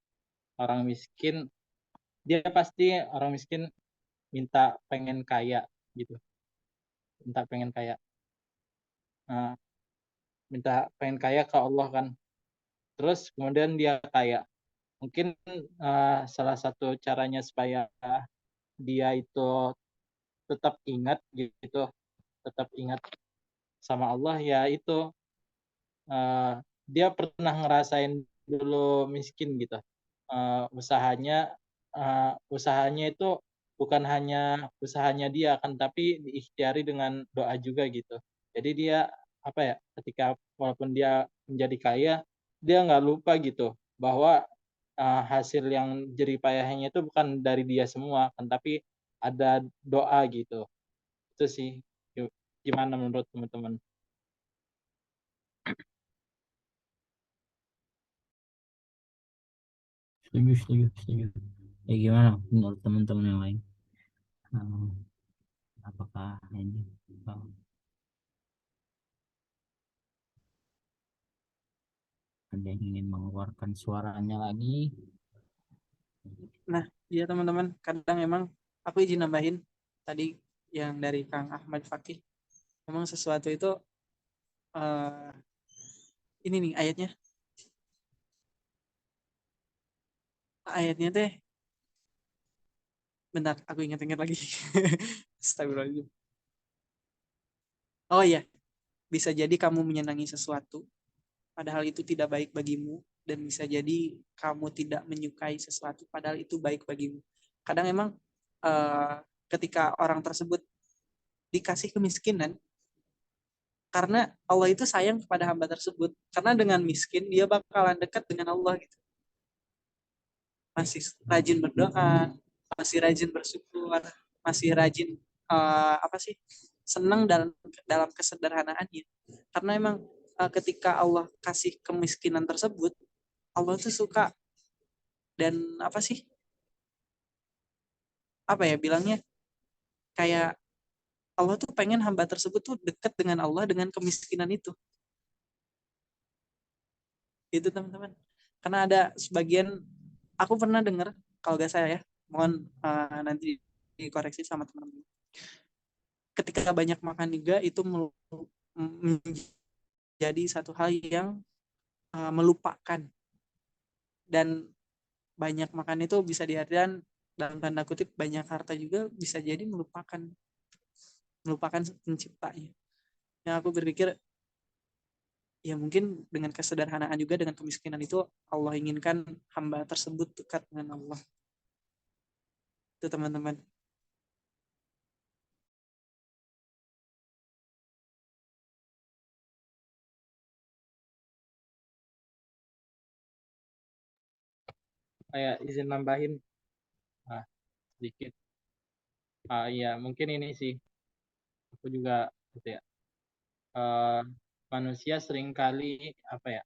[SPEAKER 3] dia pasti orang miskin minta pengen kaya gitu, Nah, minta pengen kaya ke Allah kan. Terus kemudian dia kaya. Mungkin salah satu caranya supaya dia itu tetap ingat gitu, tetap ingat sama Allah ya itu uh, dia pernah ngerasain dulu miskin gitu. Usahanya usahanya itu bukan hanya usahanya dia kan, tapi diikhtiari dengan doa juga gitu. Jadi dia apa ya, ketika walaupun dia menjadi kaya, dia nggak lupa gitu bahwa hasil yang jerih payahnya itu bukan dari dia semua kan, tapi ada doa gitu. Itu sih. Gimana menurut teman-teman?
[SPEAKER 2] Setuju. Ya gimana menurut teman-teman yang lain? Apakah ini ada yang ingin mengeluarkan suaranya lagi?
[SPEAKER 7] Nah, ya teman-teman, kadang emang aku izin nambahin tadi yang dari Kang Ahmad Fakih. Memang sesuatu itu ini nih ayatnya teh, bentar aku ingat-ingat lagi. Astagfirullahaladzim. Oh iya, bisa jadi kamu menyenangi sesuatu padahal itu tidak baik bagimu, dan bisa jadi kamu tidak menyukai sesuatu padahal itu baik bagimu. Kadang emang eh, ketika orang tersebut dikasih kemiskinan, karena Allah itu sayang kepada hamba tersebut, karena dengan miskin dia bakalan dekat dengan Allah gitu. Masih rajin berdoa, masih rajin bersyukur, masih rajin apa sih, senang dalam dalam kesederhanaannya. Karena emang ketika Allah kasih kemiskinan tersebut, Allah tuh suka, dan apa sih, apa ya bilangnya, kayak Allah tuh pengen hamba tersebut tuh dekat dengan Allah dengan kemiskinan itu teman-teman. Karena ada sebagian, aku pernah dengar, kalau gak saya ya, mohon nanti dikoreksi sama teman-teman, ketika banyak makan juga itu menjadi satu hal yang melupakan, dan banyak makan itu bisa diartikan dalam tanda kutip banyak harta juga bisa jadi melupakan penciptanya. Yang aku berpikir, ya mungkin dengan kesederhanaan juga, dengan kemiskinan itu Allah inginkan hamba tersebut dekat dengan Allah. Itu teman-teman.
[SPEAKER 3] Kayak izin nambahin sedikit. Ya mungkin ini sih, aku juga gitu ya. Manusia seringkali apa ya?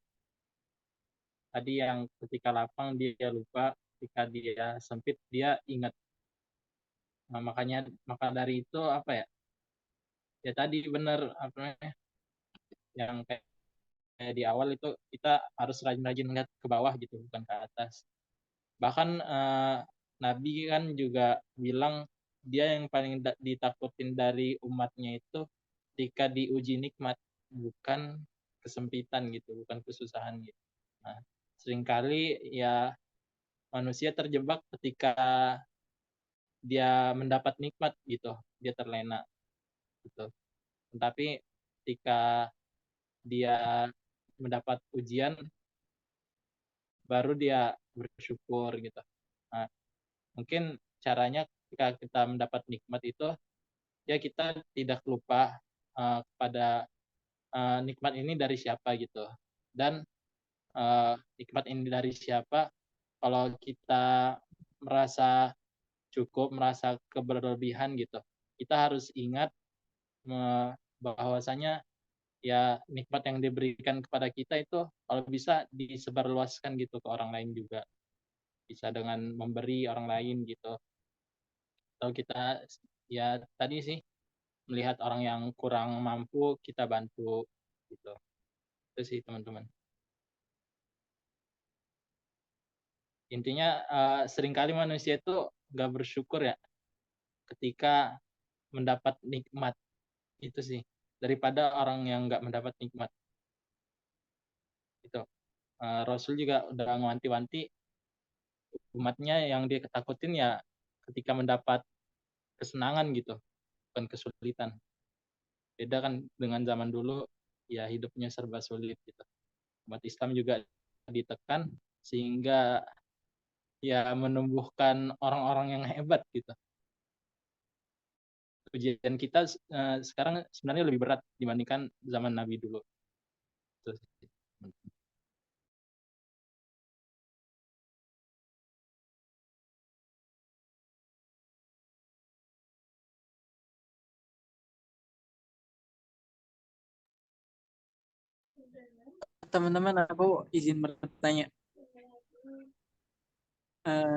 [SPEAKER 3] Tadi yang ketika lapang dia lupa, ketika dia sempit dia ingat. Nah, maka dari itu apa ya? Ya tadi benar apa namanya? Yang kayak di awal itu kita harus rajin-rajin lihat ke bawah gitu, bukan ke atas. Bahkan Nabi kan juga bilang dia yang paling ditakutin dari umatnya itu ketika diuji nikmat, bukan kesempitan gitu, bukan kesusahan gitu. Nah, seringkali ya manusia terjebak ketika dia mendapat nikmat gitu, dia terlena gitu. Tapi ketika dia mendapat ujian, baru dia bersyukur gitu. Nah, mungkin caranya ketika kita mendapat nikmat itu, ya kita tidak lupa kepada nikmat ini dari siapa gitu. Dan nikmat ini dari siapa, kalau kita merasa cukup, merasa keberlebihan gitu, kita harus ingat bahwasanya ya nikmat yang diberikan kepada kita itu kalau bisa disebarluaskan gitu ke orang lain juga, bisa dengan memberi orang lain gitu, atau kita ya tadi sih melihat orang yang kurang mampu kita bantu gitu. Itu sih teman-teman, intinya seringkali manusia itu nggak bersyukur ya ketika mendapat nikmat, itu sih, daripada orang yang nggak mendapat nikmat itu. Rasul juga udah ngewanti-wanti umatnya yang dia ketakutin ya ketika mendapat kesenangan gitu, bukan kesulitan. Beda kan dengan zaman dulu, ya hidupnya serba sulit gitu. Umat Islam juga ditekan sehingga ya menumbuhkan orang-orang yang hebat gitu. Ujian kita sekarang sebenarnya lebih berat dibandingkan zaman Nabi dulu. Terus,
[SPEAKER 7] Teman-teman, aku izin bertanya.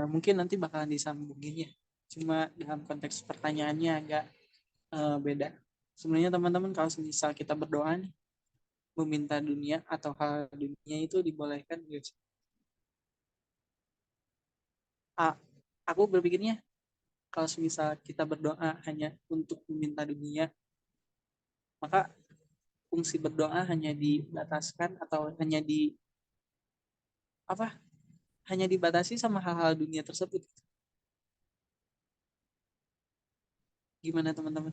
[SPEAKER 7] Mungkin nanti bakalan disambungin ya. Cuma dalam konteks pertanyaannya agak beda. Sebenarnya teman-teman, kalau misal kita berdoa nih, meminta dunia atau hal dunia itu dibolehkan gitu. Aku berpikirnya kalau misal kita berdoa hanya untuk meminta dunia, maka fungsi berdoa hanya dibataskan atau hanya dibatasi sama hal-hal dunia tersebut. Gimana teman-teman?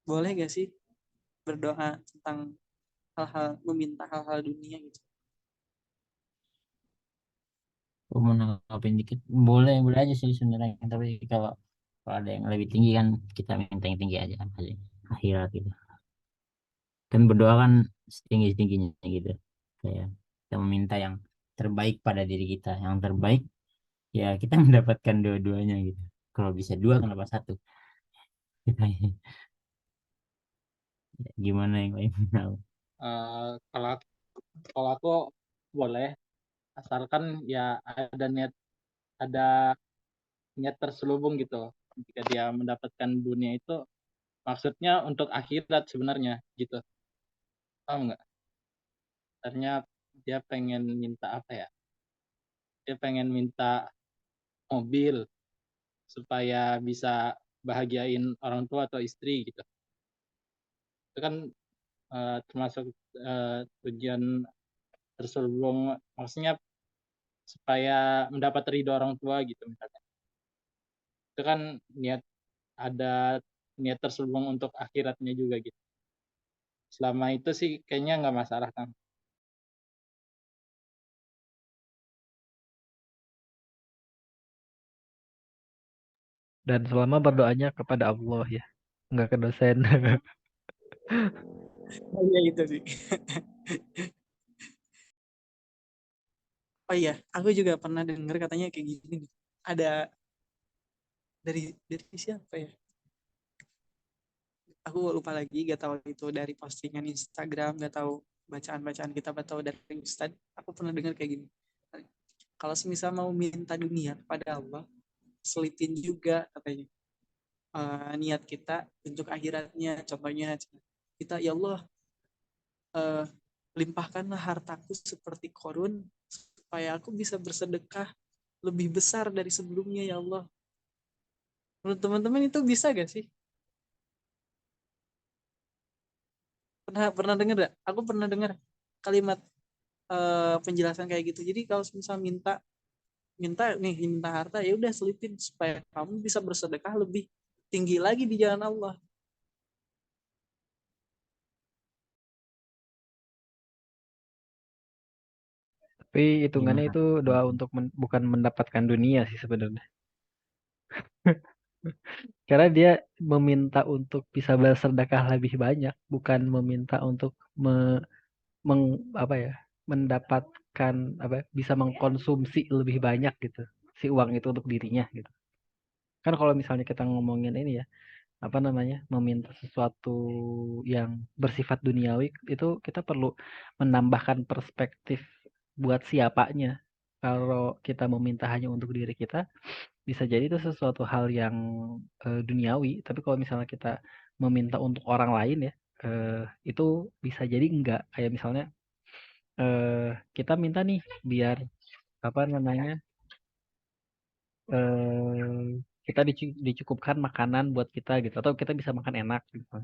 [SPEAKER 7] Boleh gak sih berdoa tentang meminta hal-hal dunia gitu?
[SPEAKER 2] Aku mau nanggapin dikit, boleh boleh aja sih sebenarnya. Tapi kalau ada yang lebih tinggi kan kita minta yang tinggi aja, akhirat gitu. Kan berdoa kan setinggi tingginya gitu. Kayak kita meminta yang terbaik pada diri kita, yang terbaik ya kita mendapatkan dua-duanya gitu. Kalau bisa dua kenapa satu? Gimana yang lain tahu?
[SPEAKER 3] Kalau kalau aku boleh, asalkan ya ada niat terselubung gitu. Jika dia mendapatkan dunia itu maksudnya untuk akhirat sebenarnya gitu. Paham nggak? Ternyata dia pengen minta apa ya? Dia pengen minta mobil supaya bisa bahagiain orang tua atau istri gitu. Itu kan termasuk tujuan terselubung, maksudnya supaya mendapat ridho orang tua gitu misalnya. Itu kan ada niat terselubung untuk akhiratnya juga gitu. Selama itu sih kayaknya nggak masalah kan.
[SPEAKER 1] Dan selama berdoanya kepada Allah ya, nggak ke dosen.
[SPEAKER 7] Oh iya itu sih. Oh iya, aku juga pernah dengar katanya kayak gini nih. Ada dari siapa ya? Aku lupa lagi, gak tahu itu dari postingan Instagram, gak tahu bacaan-bacaan kita atau dari Ustadz. Aku pernah dengar kayak gini. Kalau semisal mau minta dunia kepada Allah, selipin juga katanya niat kita untuk akhiratnya. Contohnya kita, ya Allah, limpahkanlah hartaku seperti Korun supaya aku bisa bersedekah lebih besar dari sebelumnya, ya Allah. Menurut teman-teman itu bisa gak sih? Pernah dengar gak? Aku pernah dengar kalimat penjelasan kayak gitu. Jadi kalau misal minta harta, ya udah selipin supaya kamu bisa bersedekah lebih tinggi lagi di jalan Allah.
[SPEAKER 1] Tapi hitungannya
[SPEAKER 2] Gimana?
[SPEAKER 1] itu doa untuk bukan mendapatkan dunia sih sebenarnya. Karena dia meminta untuk bisa bersedekah lebih banyak, bukan meminta untuk apa ya, mendapatkan apa ya, bisa mengkonsumsi lebih banyak gitu. Si uang itu untuk dirinya gitu. Kan kalau misalnya kita ngomongin ini ya, apa namanya, meminta sesuatu yang bersifat duniawi itu kita perlu menambahkan perspektif buat siapanya. Kalau kita meminta hanya untuk diri kita, bisa jadi itu sesuatu hal yang duniawi. Tapi kalau misalnya kita meminta untuk orang lain ya, itu bisa jadi enggak. Kayak misalnya kita minta nih biar apa namanya, kita dicukupkan makanan buat kita gitu, atau kita bisa makan enak gitu.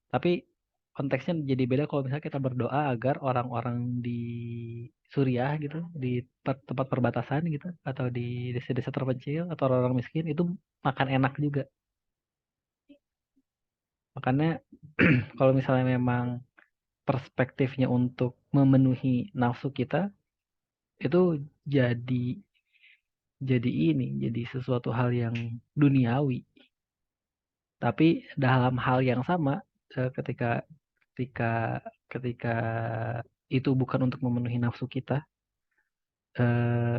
[SPEAKER 1] Tapi konteksnya jadi beda kalau misalnya kita berdoa agar orang-orang di Suriah gitu, di tempat perbatasan gitu, atau di desa-desa terpencil atau orang-orang miskin itu makan enak juga. Makanya kalau misalnya memang perspektifnya untuk memenuhi nafsu kita, itu jadi jadi sesuatu hal yang duniawi. Tapi dalam hal yang sama, ketika ketika ketika itu bukan untuk memenuhi nafsu kita,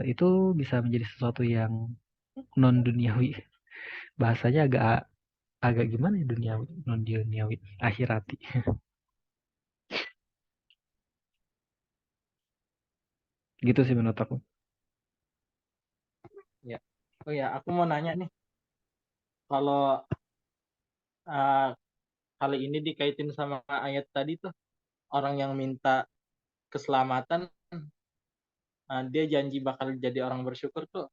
[SPEAKER 1] itu bisa menjadi sesuatu yang non duniawi. Bahasanya agak agak gimana ya, duniawi, non duniawi, akhirati. Gitu sih menurut aku.
[SPEAKER 3] Ya. Oh ya, aku mau nanya nih. Kalau uh, kali ini dikaitin sama ayat tadi tuh, orang yang minta keselamatan, dia janji bakal jadi orang bersyukur tuh,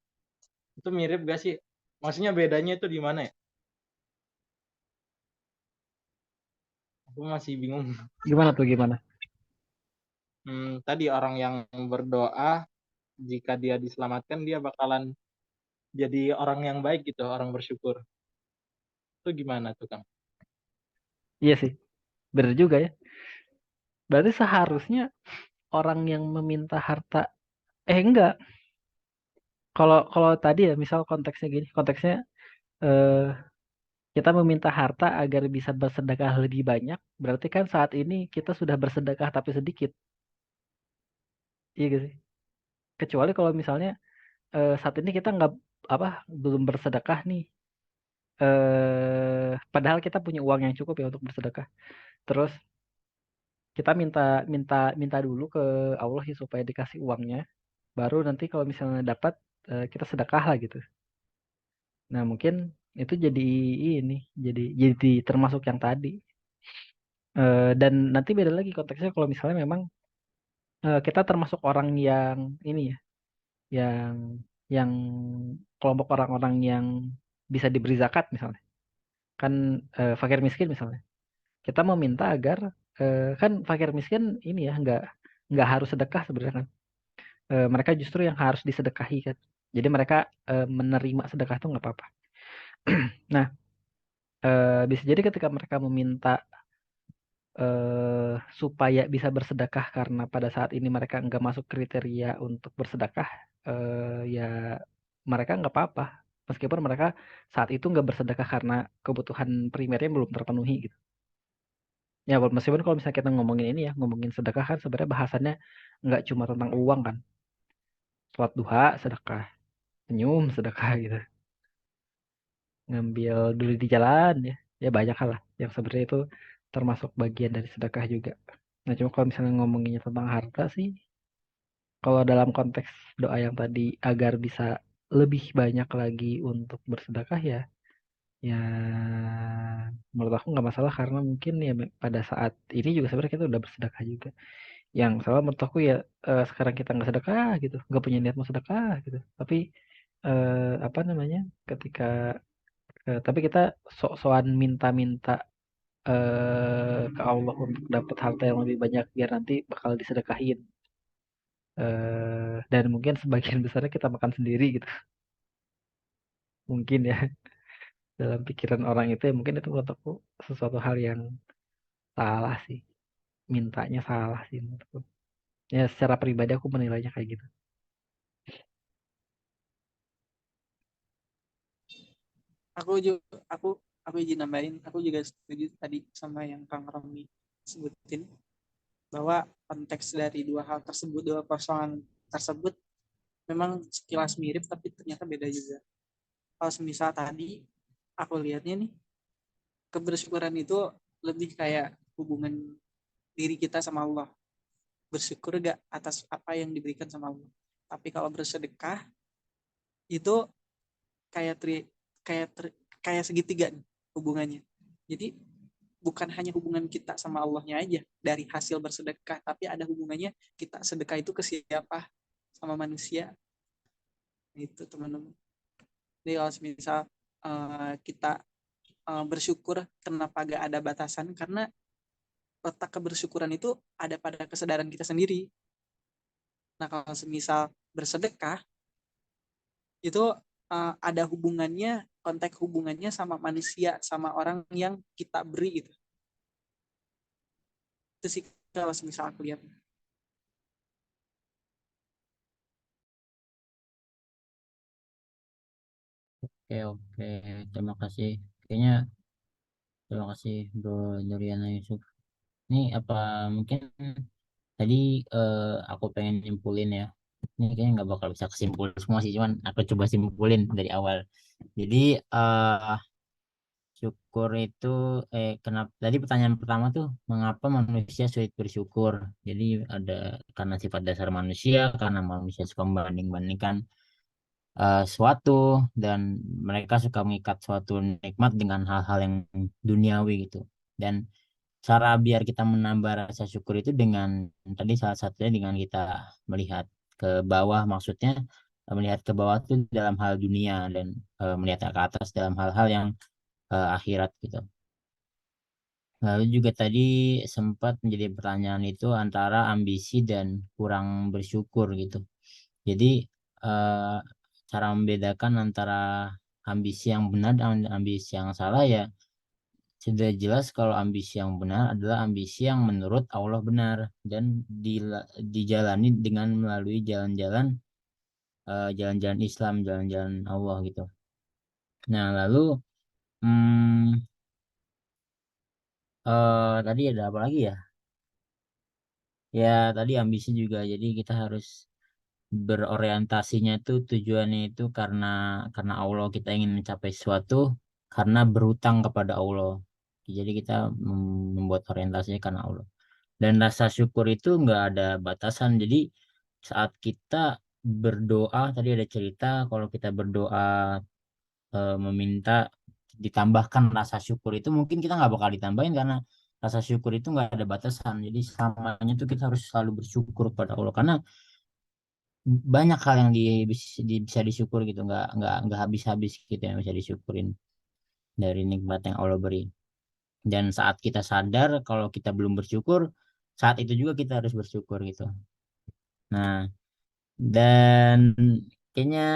[SPEAKER 3] itu mirip gak sih? Maksudnya bedanya itu di mana ya? Aku masih bingung.
[SPEAKER 1] Gimana tuh gimana?
[SPEAKER 3] Tadi orang yang berdoa, jika dia diselamatkan, dia bakalan jadi orang yang baik gitu, orang bersyukur. Itu gimana tuh, Kang?
[SPEAKER 1] Iya sih, bener juga ya. Berarti seharusnya orang yang meminta harta, enggak. Kalau kalau tadi ya, misal konteksnya gini, konteksnya eh, kita meminta harta agar bisa bersedekah lebih banyak, berarti kan saat ini kita sudah bersedekah tapi sedikit, iya gak sih? Kecuali kalau misalnya saat ini kita nggak apa belum bersedekah nih, padahal kita punya uang yang cukup ya untuk bersedekah. Terus kita minta minta minta dulu ke Allah ya supaya dikasih uangnya, baru nanti kalau misalnya dapat kita sedekah lah gitu. Nah mungkin itu jadi ini, jadi termasuk yang tadi. Dan nanti beda lagi konteksnya kalau misalnya memang kita termasuk orang yang ini ya, yang yang kelompok orang-orang yang bisa diberi zakat misalnya, kan fakir miskin misalnya. Kita meminta agar kan fakir miskin ini ya nggak harus sedekah sebenarnya kan. Mereka justru yang harus disedekahi kan. Jadi mereka menerima sedekah itu nggak apa-apa. Nah, bisa jadi ketika mereka meminta supaya bisa bersedekah karena pada saat ini mereka nggak masuk kriteria untuk bersedekah, ya mereka nggak apa-apa. Meskipun mereka saat itu nggak bersedekah karena kebutuhan primernya belum terpenuhi gitu. Ya, meskipun kalau misalnya kita ngomongin ini ya, ngomongin sedekah kan sebenarnya bahasannya nggak cuma tentang uang kan. Sholat duha, sedekah. Senyum, sedekah gitu. Ngambil dulu di jalan ya. Ya banyak hal lah yang sebenarnya itu termasuk bagian dari sedekah juga. Nah, cuma kalau misalnya ngomonginnya tentang harta sih, kalau dalam konteks doa yang tadi agar bisa lebih banyak lagi untuk bersedekah ya, ya menurut aku nggak masalah karena mungkin ya pada saat ini juga sebenarnya kita udah bersedekah juga. Yang salah menurut aku ya sekarang kita nggak sedekah gitu, nggak punya niat mau sedekah gitu. Tapi apa namanya, ketika tapi kita sok-sokan minta-minta ke Allah untuk dapat harta yang lebih banyak biar nanti bakal disedekahin. Dan mungkin sebagian besarnya kita makan sendiri gitu. Mungkin ya dalam pikiran orang itu ya mungkin itu menurut aku sesuatu hal yang salah sih. Mintanya salah sih menurutku. Ya secara pribadi aku menilainya kayak gitu.
[SPEAKER 7] Aku izin nambahin, aku juga setuju tadi sama yang Kang Romi sebutin, bahwa konteks dari dua hal tersebut, dua persoalan tersebut memang sekilas mirip tapi ternyata beda juga. Kalau semisal tadi aku lihatnya nih, kebersyukuran itu lebih kayak hubungan diri kita sama Allah, bersyukur gak atas apa yang diberikan sama Allah. Tapi kalau bersedekah itu kayak kayak kayak segitiga nih hubungannya. Jadi bukan hanya hubungan kita sama Allahnya aja dari hasil bersedekah, tapi ada hubungannya kita sedekah itu ke siapa, sama manusia. Itu teman-teman. Jadi kalau misal kita bersyukur, kenapa gak ada batasan? Karena letak kebersyukuran itu ada pada kesadaran kita sendiri. Nah kalau misal bersedekah itu ada hubungannya, konteks hubungannya sama manusia, sama orang yang kita beri gitu. Itu sih kalau misal aku lihat.
[SPEAKER 2] Oke, oke. Terima kasih. Kayaknya terima kasih Bro Nuriana Yusuf. Ini apa mungkin tadi aku pengen nyimpulin ya. Ini kayaknya nggak bakal bisa kesimpul semua sih, cuman aku coba simpulin dari awal. Jadi syukur itu kenapa tadi pertanyaan pertama tuh mengapa manusia sulit bersyukur? Jadi ada karena sifat dasar manusia, karena manusia suka membanding-bandingkan suatu dan mereka suka mengikat suatu nikmat dengan hal-hal yang duniawi gitu. Dan cara biar kita menambah rasa syukur itu dengan tadi salah satunya dengan kita melihat ke bawah, maksudnya melihat ke bawah itu dalam hal dunia dan melihat ke atas dalam hal-hal yang akhirat gitu. Lalu juga tadi sempat menjadi pertanyaan itu antara ambisi dan kurang bersyukur gitu. Jadi eh, cara membedakan antara ambisi yang benar dan ambisi yang salah ya sudah jelas kalau ambisi yang benar adalah ambisi yang menurut Allah benar dan dijalani dengan melalui jalan-jalan Islam, jalan-jalan Allah gitu. Nah, lalu hmm, tadi ada apa lagi ya? Ya, tadi ambisi juga. Jadi kita harus berorientasinya itu tujuannya itu karena Allah kita ingin mencapai sesuatu karena berutang kepada Allah. Jadi kita membuat orientasinya karena Allah. Dan rasa syukur itu nggak ada batasan. Jadi saat kita berdoa, tadi ada cerita kalau kita berdoa meminta ditambahkan rasa syukur itu mungkin kita nggak bakal ditambahin karena rasa syukur itu nggak ada batasan. Jadi selamanya itu kita harus selalu bersyukur kepada Allah karena banyak hal yang bisa disyukur gitu, nggak habis-habis gitu yang bisa disyukurin dari nikmat yang Allah beri. Dan saat kita sadar kalau kita belum bersyukur, saat itu juga kita harus bersyukur gitu. Nah, dan kayaknya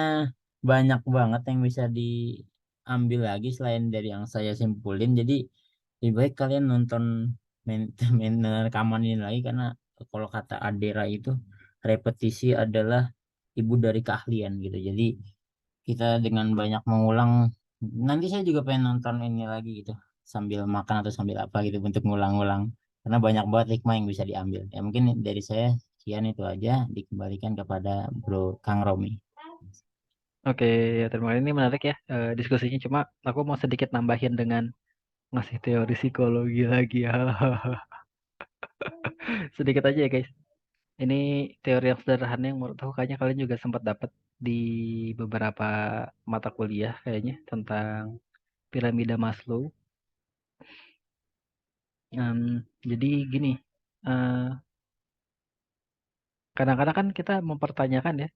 [SPEAKER 2] banyak banget yang bisa diambil lagi selain dari yang saya simpulin. Jadi lebih baik kalian nonton main rekaman ini lagi karena kalau kata Adera itu repetisi adalah ibu dari keahlian gitu. Jadi kita dengan banyak mengulang, nanti saya juga pengen nonton ini lagi gitu sambil makan atau sambil apa gitu untuk ngulang-ngulang karena banyak banget hikmah yang bisa diambil. Ya mungkin dari saya sekian itu aja dikembalikan kepada Bro Kang Romi.
[SPEAKER 1] Oke, ya terima kasih. Ini menarik ya diskusinya. Cuma aku mau sedikit nambahin dengan ngasih teori psikologi lagi ya. Sedikit aja ya guys. Ini teori yang sederhana yang menurut aku kayaknya kalian juga sempat dapat di beberapa mata kuliah kayaknya tentang piramida Maslow. Jadi gini, eh, kadang-kadang kan kita mempertanyakan ya,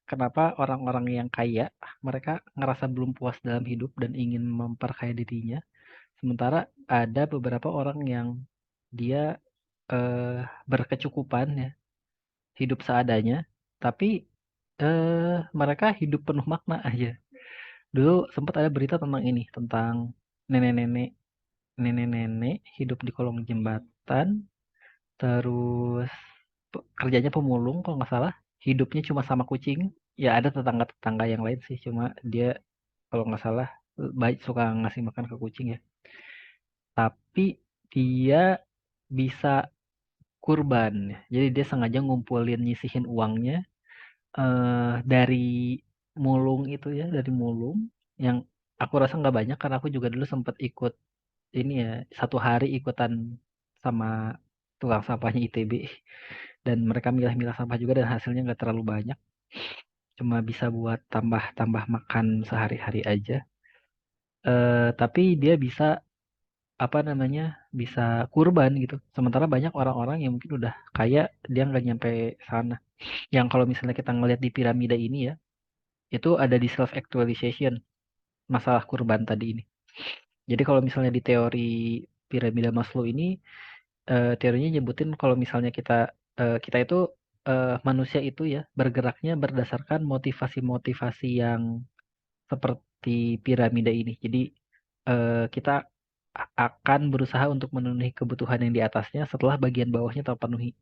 [SPEAKER 1] kenapa orang-orang yang kaya mereka ngerasa belum puas dalam hidup dan ingin memperkaya dirinya, sementara ada beberapa orang yang dia berkecukupan ya, hidup seadanya, tapi mereka hidup penuh makna aja. Dulu sempat ada berita tentang ini, tentang nenek-nenek nenek-nenek hidup di kolong jembatan, terus kerjanya pemulung kalau nggak salah, hidupnya cuma sama kucing. Ya ada tetangga-tetangga yang lain sih, cuma dia kalau nggak salah baik suka ngasih makan ke kucing ya. Tapi dia bisa kurban ya. Jadi dia sengaja ngumpulin nyisihin uangnya dari mulung itu ya, dari mulung yang aku rasa nggak banyak karena aku juga dulu sempat ikut ini ya, satu hari ikutan sama tukang sampahnya ITB dan mereka milah-milah sampah juga dan hasilnya nggak terlalu banyak, cuma bisa buat tambah-tambah makan sehari-hari aja. Tapi dia bisa apa namanya, bisa kurban gitu, sementara banyak orang-orang yang mungkin udah kaya dia nggak nyampe sana. Yang kalau misalnya kita ngelihat di piramida ini ya, itu ada di self actualization, masalah kurban tadi ini. Jadi kalau misalnya di teori piramida Maslow ini, teorinya nyebutin kalau misalnya kita itu manusia itu ya bergeraknya berdasarkan motivasi-motivasi yang seperti piramida ini. Jadi kita akan berusaha untuk memenuhi kebutuhan yang di atasnya setelah bagian bawahnya terpenuhi.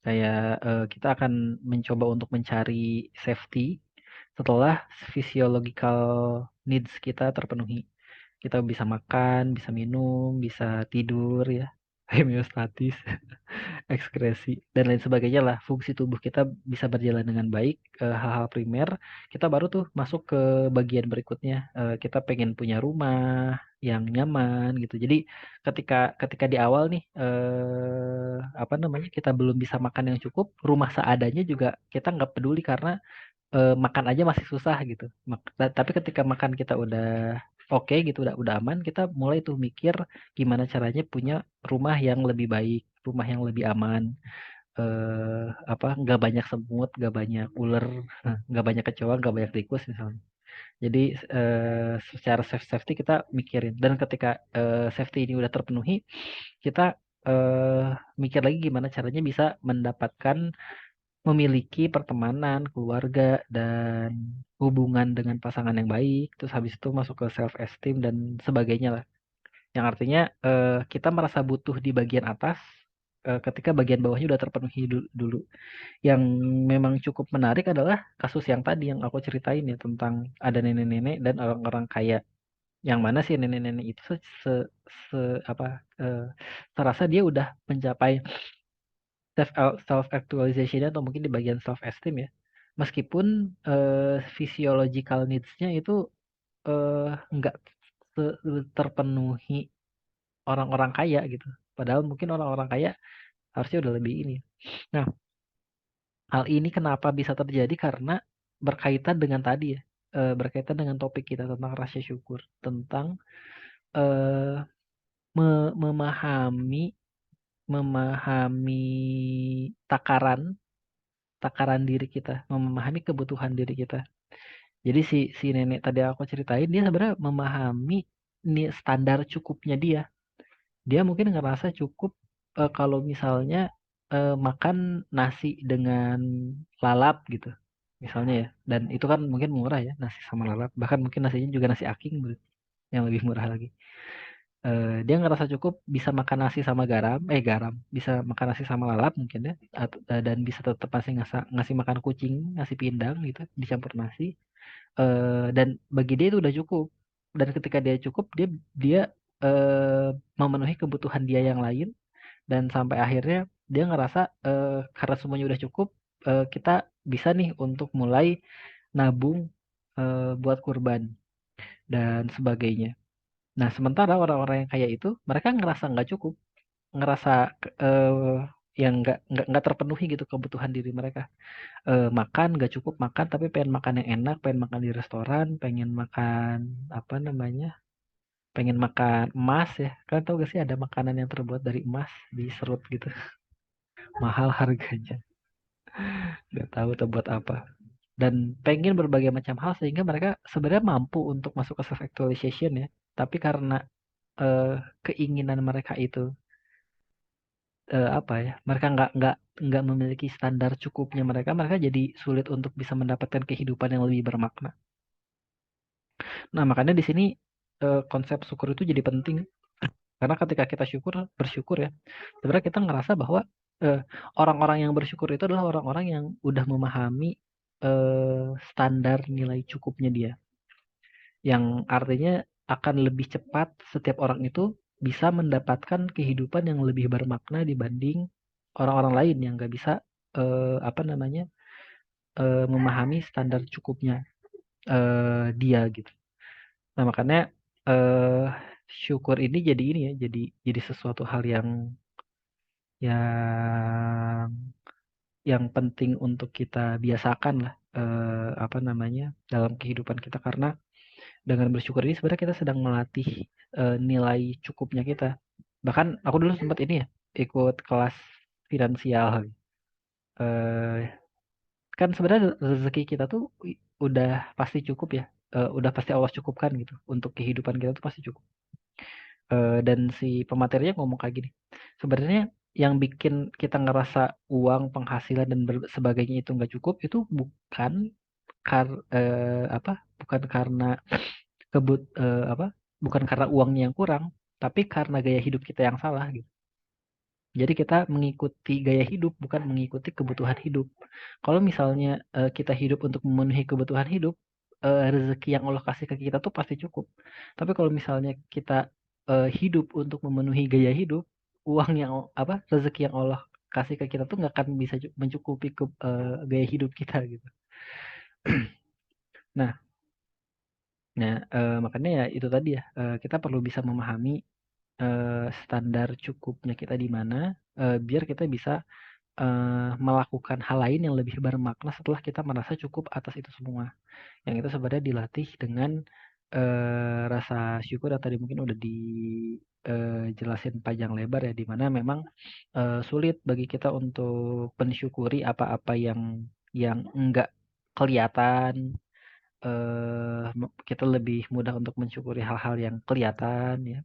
[SPEAKER 1] Kayak kita akan mencoba untuk mencari safety setelah physiological needs kita terpenuhi. Kita bisa makan, bisa minum, bisa tidur ya, homeostatis, ekskresi dan lain sebagainya lah. Fungsi tubuh kita bisa berjalan dengan baik, hal-hal primer. Kita baru tuh masuk ke bagian berikutnya. Kita pengen punya rumah yang nyaman gitu. Jadi ketika ketika di awal nih apa namanya, kita belum bisa makan yang cukup, rumah seadanya juga kita nggak peduli karena makan aja masih susah gitu. Tapi ketika makan kita udah oke gitu, udah aman, kita mulai tuh mikir gimana caranya punya rumah yang lebih baik, rumah yang lebih aman, apa, nggak banyak semut, nggak banyak ular, nggak banyak kecoa, nggak banyak tikus misalnya. Jadi secara safety kita mikirin, dan ketika safety ini udah terpenuhi, kita mikir lagi gimana caranya bisa mendapatkan memiliki pertemanan, keluarga, dan hubungan dengan pasangan yang baik. Terus habis itu masuk ke self esteem dan sebagainya lah. Yang artinya kita merasa butuh di bagian atas ketika bagian bawahnya udah terpenuhi dulu. Yang memang cukup menarik adalah kasus yang tadi yang aku ceritain ya, tentang ada nenek-nenek dan orang-orang kaya. Yang mana sih nenek-nenek itu terasa dia udah mencapai self actualization atau mungkin di bagian self esteem ya. Meskipun physiological needs-nya itu nggak terpenuhi orang-orang kaya gitu. Padahal mungkin orang-orang kaya harusnya udah lebih ini. Nah, hal ini kenapa bisa terjadi? Karena berkaitan dengan tadi ya, berkaitan dengan topik kita tentang rasa syukur, tentang eh, memahami takaran diri kita, memahami kebutuhan diri kita. Jadi si nenek tadi aku ceritain, dia sebenarnya memahami standar cukupnya dia. Dia mungkin ngerasa cukup kalau misalnya makan nasi dengan lalap gitu, misalnya ya. Dan itu kan mungkin murah ya, nasi sama lalap. Bahkan mungkin nasinya juga nasi aking yang lebih murah lagi. Dia ngerasa cukup bisa makan nasi sama garam, bisa makan nasi sama lalap mungkin ya, dan bisa tetap masih ngasih makan kucing, nasi pindang gitu, dicampur nasi. Dan bagi dia itu udah cukup. Dan ketika dia cukup, dia memenuhi kebutuhan dia yang lain, dan sampai akhirnya dia ngerasa karena semuanya udah cukup, kita bisa nih untuk mulai nabung buat kurban dan sebagainya. Nah, sementara orang-orang yang kaya itu mereka ngerasa nggak cukup, ngerasa eh, yang nggak terpenuhi gitu kebutuhan diri mereka. Makan nggak cukup makan, tapi pengen makan yang enak, pengen makan di restoran, pengen makan apa namanya, pengen makan emas ya. Kan tau gak sih ada makanan yang terbuat dari emas diserut gitu, mahal harganya, nggak tahu terbuat apa. Dan pengen berbagai macam hal sehingga mereka sebenarnya mampu untuk masuk ke self actualization ya. Tapi karena eh, keinginan mereka itu apa ya, mereka nggak memiliki standar cukupnya, mereka jadi sulit untuk bisa mendapatkan kehidupan yang lebih bermakna. Nah, makanya di sini konsep syukur itu jadi penting. Karena ketika kita bersyukur ya, sebenarnya kita ngerasa bahwa eh, orang-orang yang bersyukur itu adalah orang-orang yang udah memahami standar nilai cukupnya dia. Yang artinya akan lebih cepat setiap orang itu bisa mendapatkan kehidupan yang lebih bermakna dibanding orang-orang lain yang nggak bisa apa namanya memahami standar cukupnya dia gitu. Nah, makanya eh syukur ini jadi ini ya, jadi sesuatu hal yang yang penting untuk kita biasakan lah apa namanya dalam kehidupan kita, karena dengan bersyukur ini sebenarnya kita sedang melatih nilai cukupnya kita. Bahkan aku dulu sempat ini ya, ikut kelas finansial. Eh, kan sebenarnya rezeki kita tuh udah pasti cukup ya. Udah pasti Allah cukupkan gitu. Untuk kehidupan kita tuh pasti cukup. Dan si pematerinya ngomong kayak gini. Sebenarnya yang bikin kita ngerasa uang, penghasilan dan sebagainya itu nggak cukup itu bukan apa? Bukan karena apa? Bukan karena uangnya yang kurang, tapi karena gaya hidup kita yang salah gitu. Jadi kita mengikuti gaya hidup, bukan mengikuti kebutuhan hidup. Kalau misalnya kita hidup untuk memenuhi kebutuhan hidup, rezeki yang Allah kasih ke kita tuh pasti cukup. Tapi kalau misalnya kita hidup untuk memenuhi gaya hidup, uang yang apa, rezeki yang Allah kasih ke kita tuh nggak akan bisa mencukupi gaya hidup kita gitu. Nah, makanya ya itu tadi ya, kita perlu bisa memahami standar cukupnya kita di mana, biar kita bisa melakukan hal lain yang lebih bermakna setelah kita merasa cukup atas itu semua. Yang itu sebenarnya dilatih dengan rasa syukur yang tadi mungkin udah dijelasin panjang lebar ya, di mana memang sulit bagi kita untuk mensyukuri apa-apa yang enggak kelihatan, kita lebih mudah untuk mensyukuri hal-hal yang kelihatan ya.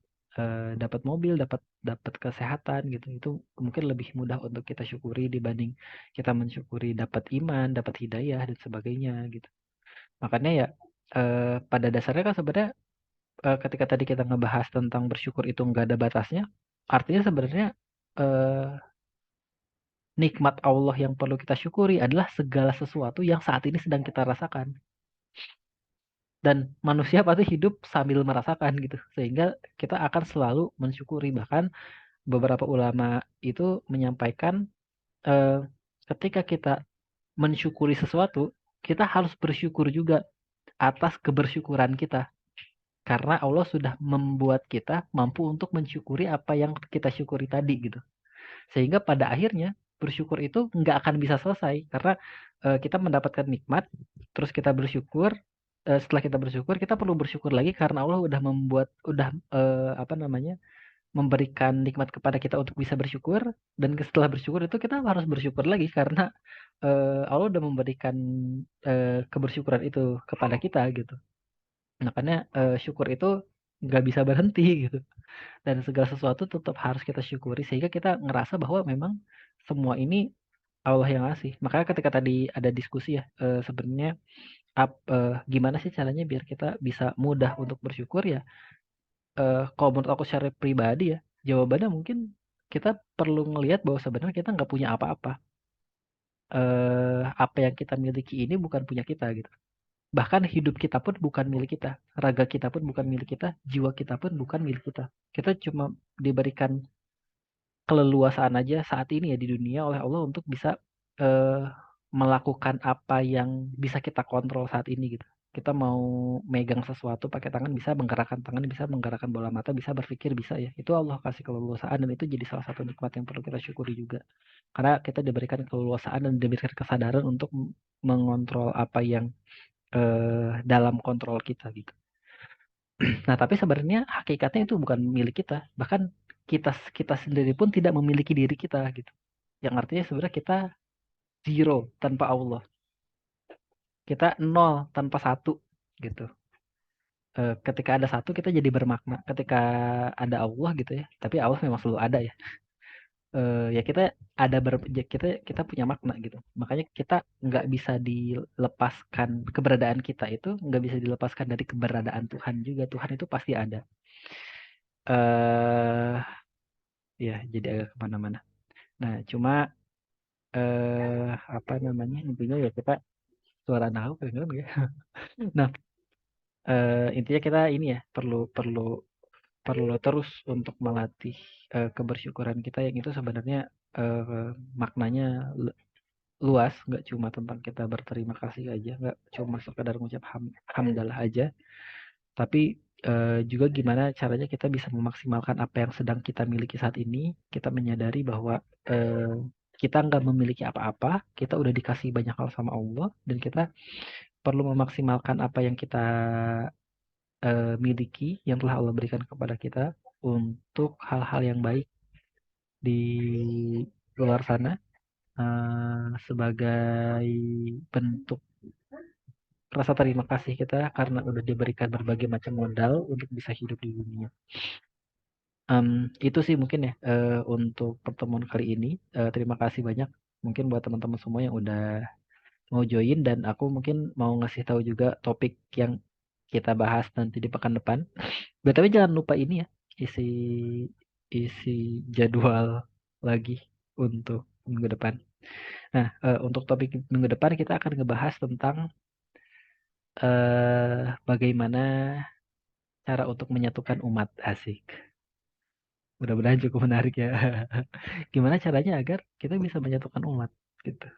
[SPEAKER 1] Dapat mobil, dapat kesehatan gitu. Itu mungkin lebih mudah untuk kita syukuri dibanding kita mensyukuri dapat iman, dapat hidayah dan sebagainya gitu. Makanya ya pada dasarnya kan sebenarnya ketika tadi kita ngebahas tentang bersyukur itu nggak ada batasnya, artinya sebenarnya nikmat Allah yang perlu kita syukuri adalah segala sesuatu yang saat ini sedang kita rasakan. Dan manusia pasti hidup sambil merasakan gitu. Sehingga kita akan selalu mensyukuri. Bahkan beberapa ulama itu menyampaikan ketika kita mensyukuri sesuatu, kita harus bersyukur juga atas kebersyukuran kita. Karena Allah sudah membuat kita mampu untuk mensyukuri apa yang kita syukuri tadi gitu. Sehingga pada akhirnya bersyukur itu nggak akan bisa selesai. Karena kita mendapatkan nikmat, terus kita bersyukur. Setelah kita bersyukur, kita perlu bersyukur lagi karena Allah udah memberikan nikmat kepada kita untuk bisa bersyukur. Dan setelah bersyukur itu kita harus bersyukur lagi karena Allah udah memberikan kebersyukuran itu kepada kita gitu. Makanya syukur itu nggak bisa berhenti gitu. Dan segala sesuatu tetap harus kita syukuri sehingga kita ngerasa bahwa memang semua ini Allah yang ngasih. Makanya ketika tadi ada diskusi ya, sebenarnya gimana sih caranya biar kita bisa mudah untuk bersyukur ya? Kalau menurut aku secara pribadi ya, jawabannya mungkin kita perlu ngelihat bahwa sebenarnya kita nggak punya apa-apa. Apa yang kita miliki ini bukan punya kita gitu. Bahkan hidup kita pun bukan milik kita, raga kita pun bukan milik kita, jiwa kita pun bukan milik kita. Kita cuma diberikan keleluasaan aja saat ini ya di dunia oleh Allah untuk bisa melakukan apa yang bisa kita kontrol saat ini gitu. Kita mau megang sesuatu pakai tangan bisa, menggerakkan tangan bisa, menggerakkan bola mata bisa, berpikir bisa ya. Itu Allah kasih keleluasaan dan itu jadi salah satu nikmat yang perlu kita syukuri juga. Karena kita diberikan keleluasaan dan diberikan kesadaran untuk mengontrol apa yang dalam kontrol kita gitu. Nah, tapi sebenarnya hakikatnya itu bukan milik kita. Bahkan kita sendiri pun tidak memiliki diri kita gitu. Yang artinya sebenarnya kita zero tanpa Allah. Kita nol tanpa satu gitu. Ketika ada satu kita jadi bermakna. Ketika ada Allah gitu ya. Tapi Allah memang selalu ada ya. Ya kita ada kita punya makna gitu. Makanya kita nggak bisa dilepaskan keberadaan kita itu nggak bisa dilepaskan dari keberadaan Tuhan juga. Tuhan itu pasti ada. Ya jadi agak kemana-mana. Nah cuma apa namanya intinya ya kita suara nahu kedengeran ya. Nah intinya kita ini ya perlu terus untuk melatih kebersyukuran kita yang itu sebenarnya maknanya luas, nggak cuma tentang kita berterima kasih aja, nggak cuma sekedar ngucap hamdalah aja, tapi juga gimana caranya kita bisa memaksimalkan apa yang sedang kita miliki saat ini. Kita menyadari bahwa kita nggak memiliki apa-apa, kita udah dikasih banyak hal sama Allah, dan kita perlu memaksimalkan apa yang kita miliki, yang telah Allah berikan kepada kita untuk hal-hal yang baik di luar sana sebagai bentuk rasa terima kasih kita karena udah diberikan berbagai macam modal untuk bisa hidup di dunia. Itu sih mungkin ya untuk pertemuan kali ini. Terima kasih banyak mungkin buat teman-teman semua yang udah mau join dan aku mungkin mau ngasih tahu juga topik yang kita bahas nanti di pekan depan. Tapi jangan lupa ini ya isi jadwal lagi untuk minggu depan. Nah, untuk topik minggu depan kita akan ngebahas tentang bagaimana cara untuk menyatukan umat. Asik. Mudah-mudahan cukup menarik ya. Gimana caranya agar kita bisa menyatukan umat gitu.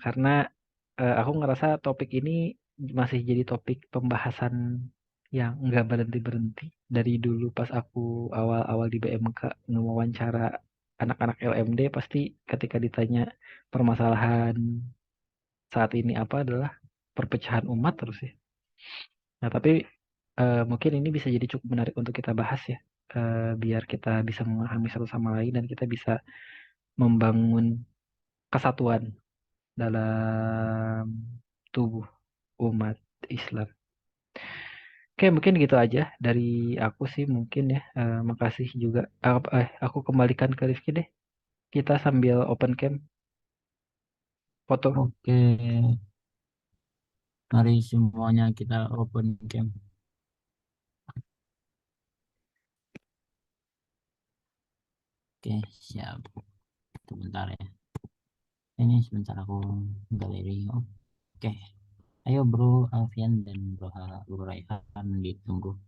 [SPEAKER 1] Karena aku ngerasa topik ini masih jadi topik pembahasan yang nggak berhenti-berhenti. Dari dulu pas aku awal-awal di BMK ngewawancara anak-anak LMD, pasti ketika ditanya permasalahan saat ini apa adalah perpecahan umat terus ya. Nah, tapi mungkin ini bisa jadi cukup menarik untuk kita bahas ya. Biar kita bisa memahami satu sama lain dan kita bisa membangun kesatuan dalam tubuh umat Islam. Oke, mungkin gitu aja dari aku sih mungkin ya. Makasih juga. Aku kembalikan ke Rifki deh. Kita sambil open cam foto.
[SPEAKER 2] Oke, mari semuanya kita open cam. Oke, siap. Sebentar ya. Ini sebentar aku galeri. Oke. Ayo Bro Alfian dan Bro Raihan ditunggu.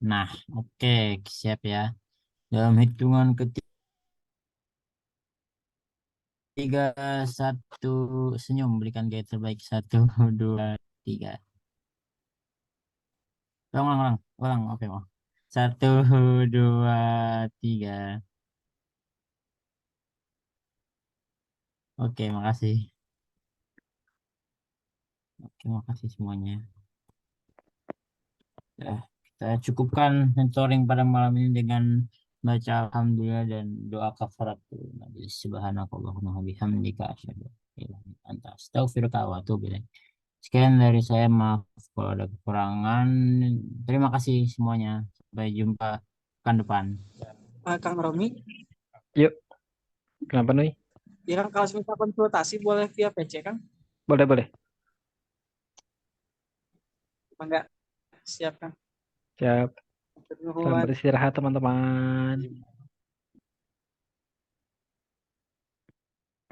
[SPEAKER 2] Nah, oke, siap ya. Dalam hitungan ketiga, satu, senyum, berikan gaya terbaik. 1, 2, 3. Ulang. Oke, mau. 1, 2, 3. Oke, makasih. Oke, makasih semuanya. Ya, kita cukupkan mentoring pada malam ini dengan baca alhamdulillah dan doa kafaratul majlis. Subhanakallahumma wa bihamdika asyhadu an la ilaha illa anta astaghfiruka wa atubu ilaik. Sekian dari saya, maaf kalau ada kekurangan. Terima kasih semuanya. Sampai jumpa pekan depan.
[SPEAKER 7] Kang Romi,
[SPEAKER 1] Yuk, kenapa nih?
[SPEAKER 7] ya kan kalau misal konsultasi boleh via PC kan?
[SPEAKER 1] Boleh.
[SPEAKER 7] Apa enggak? Siap kan?
[SPEAKER 1] Siap. Selamat
[SPEAKER 7] Nuhun.
[SPEAKER 1] beristirahat teman-teman.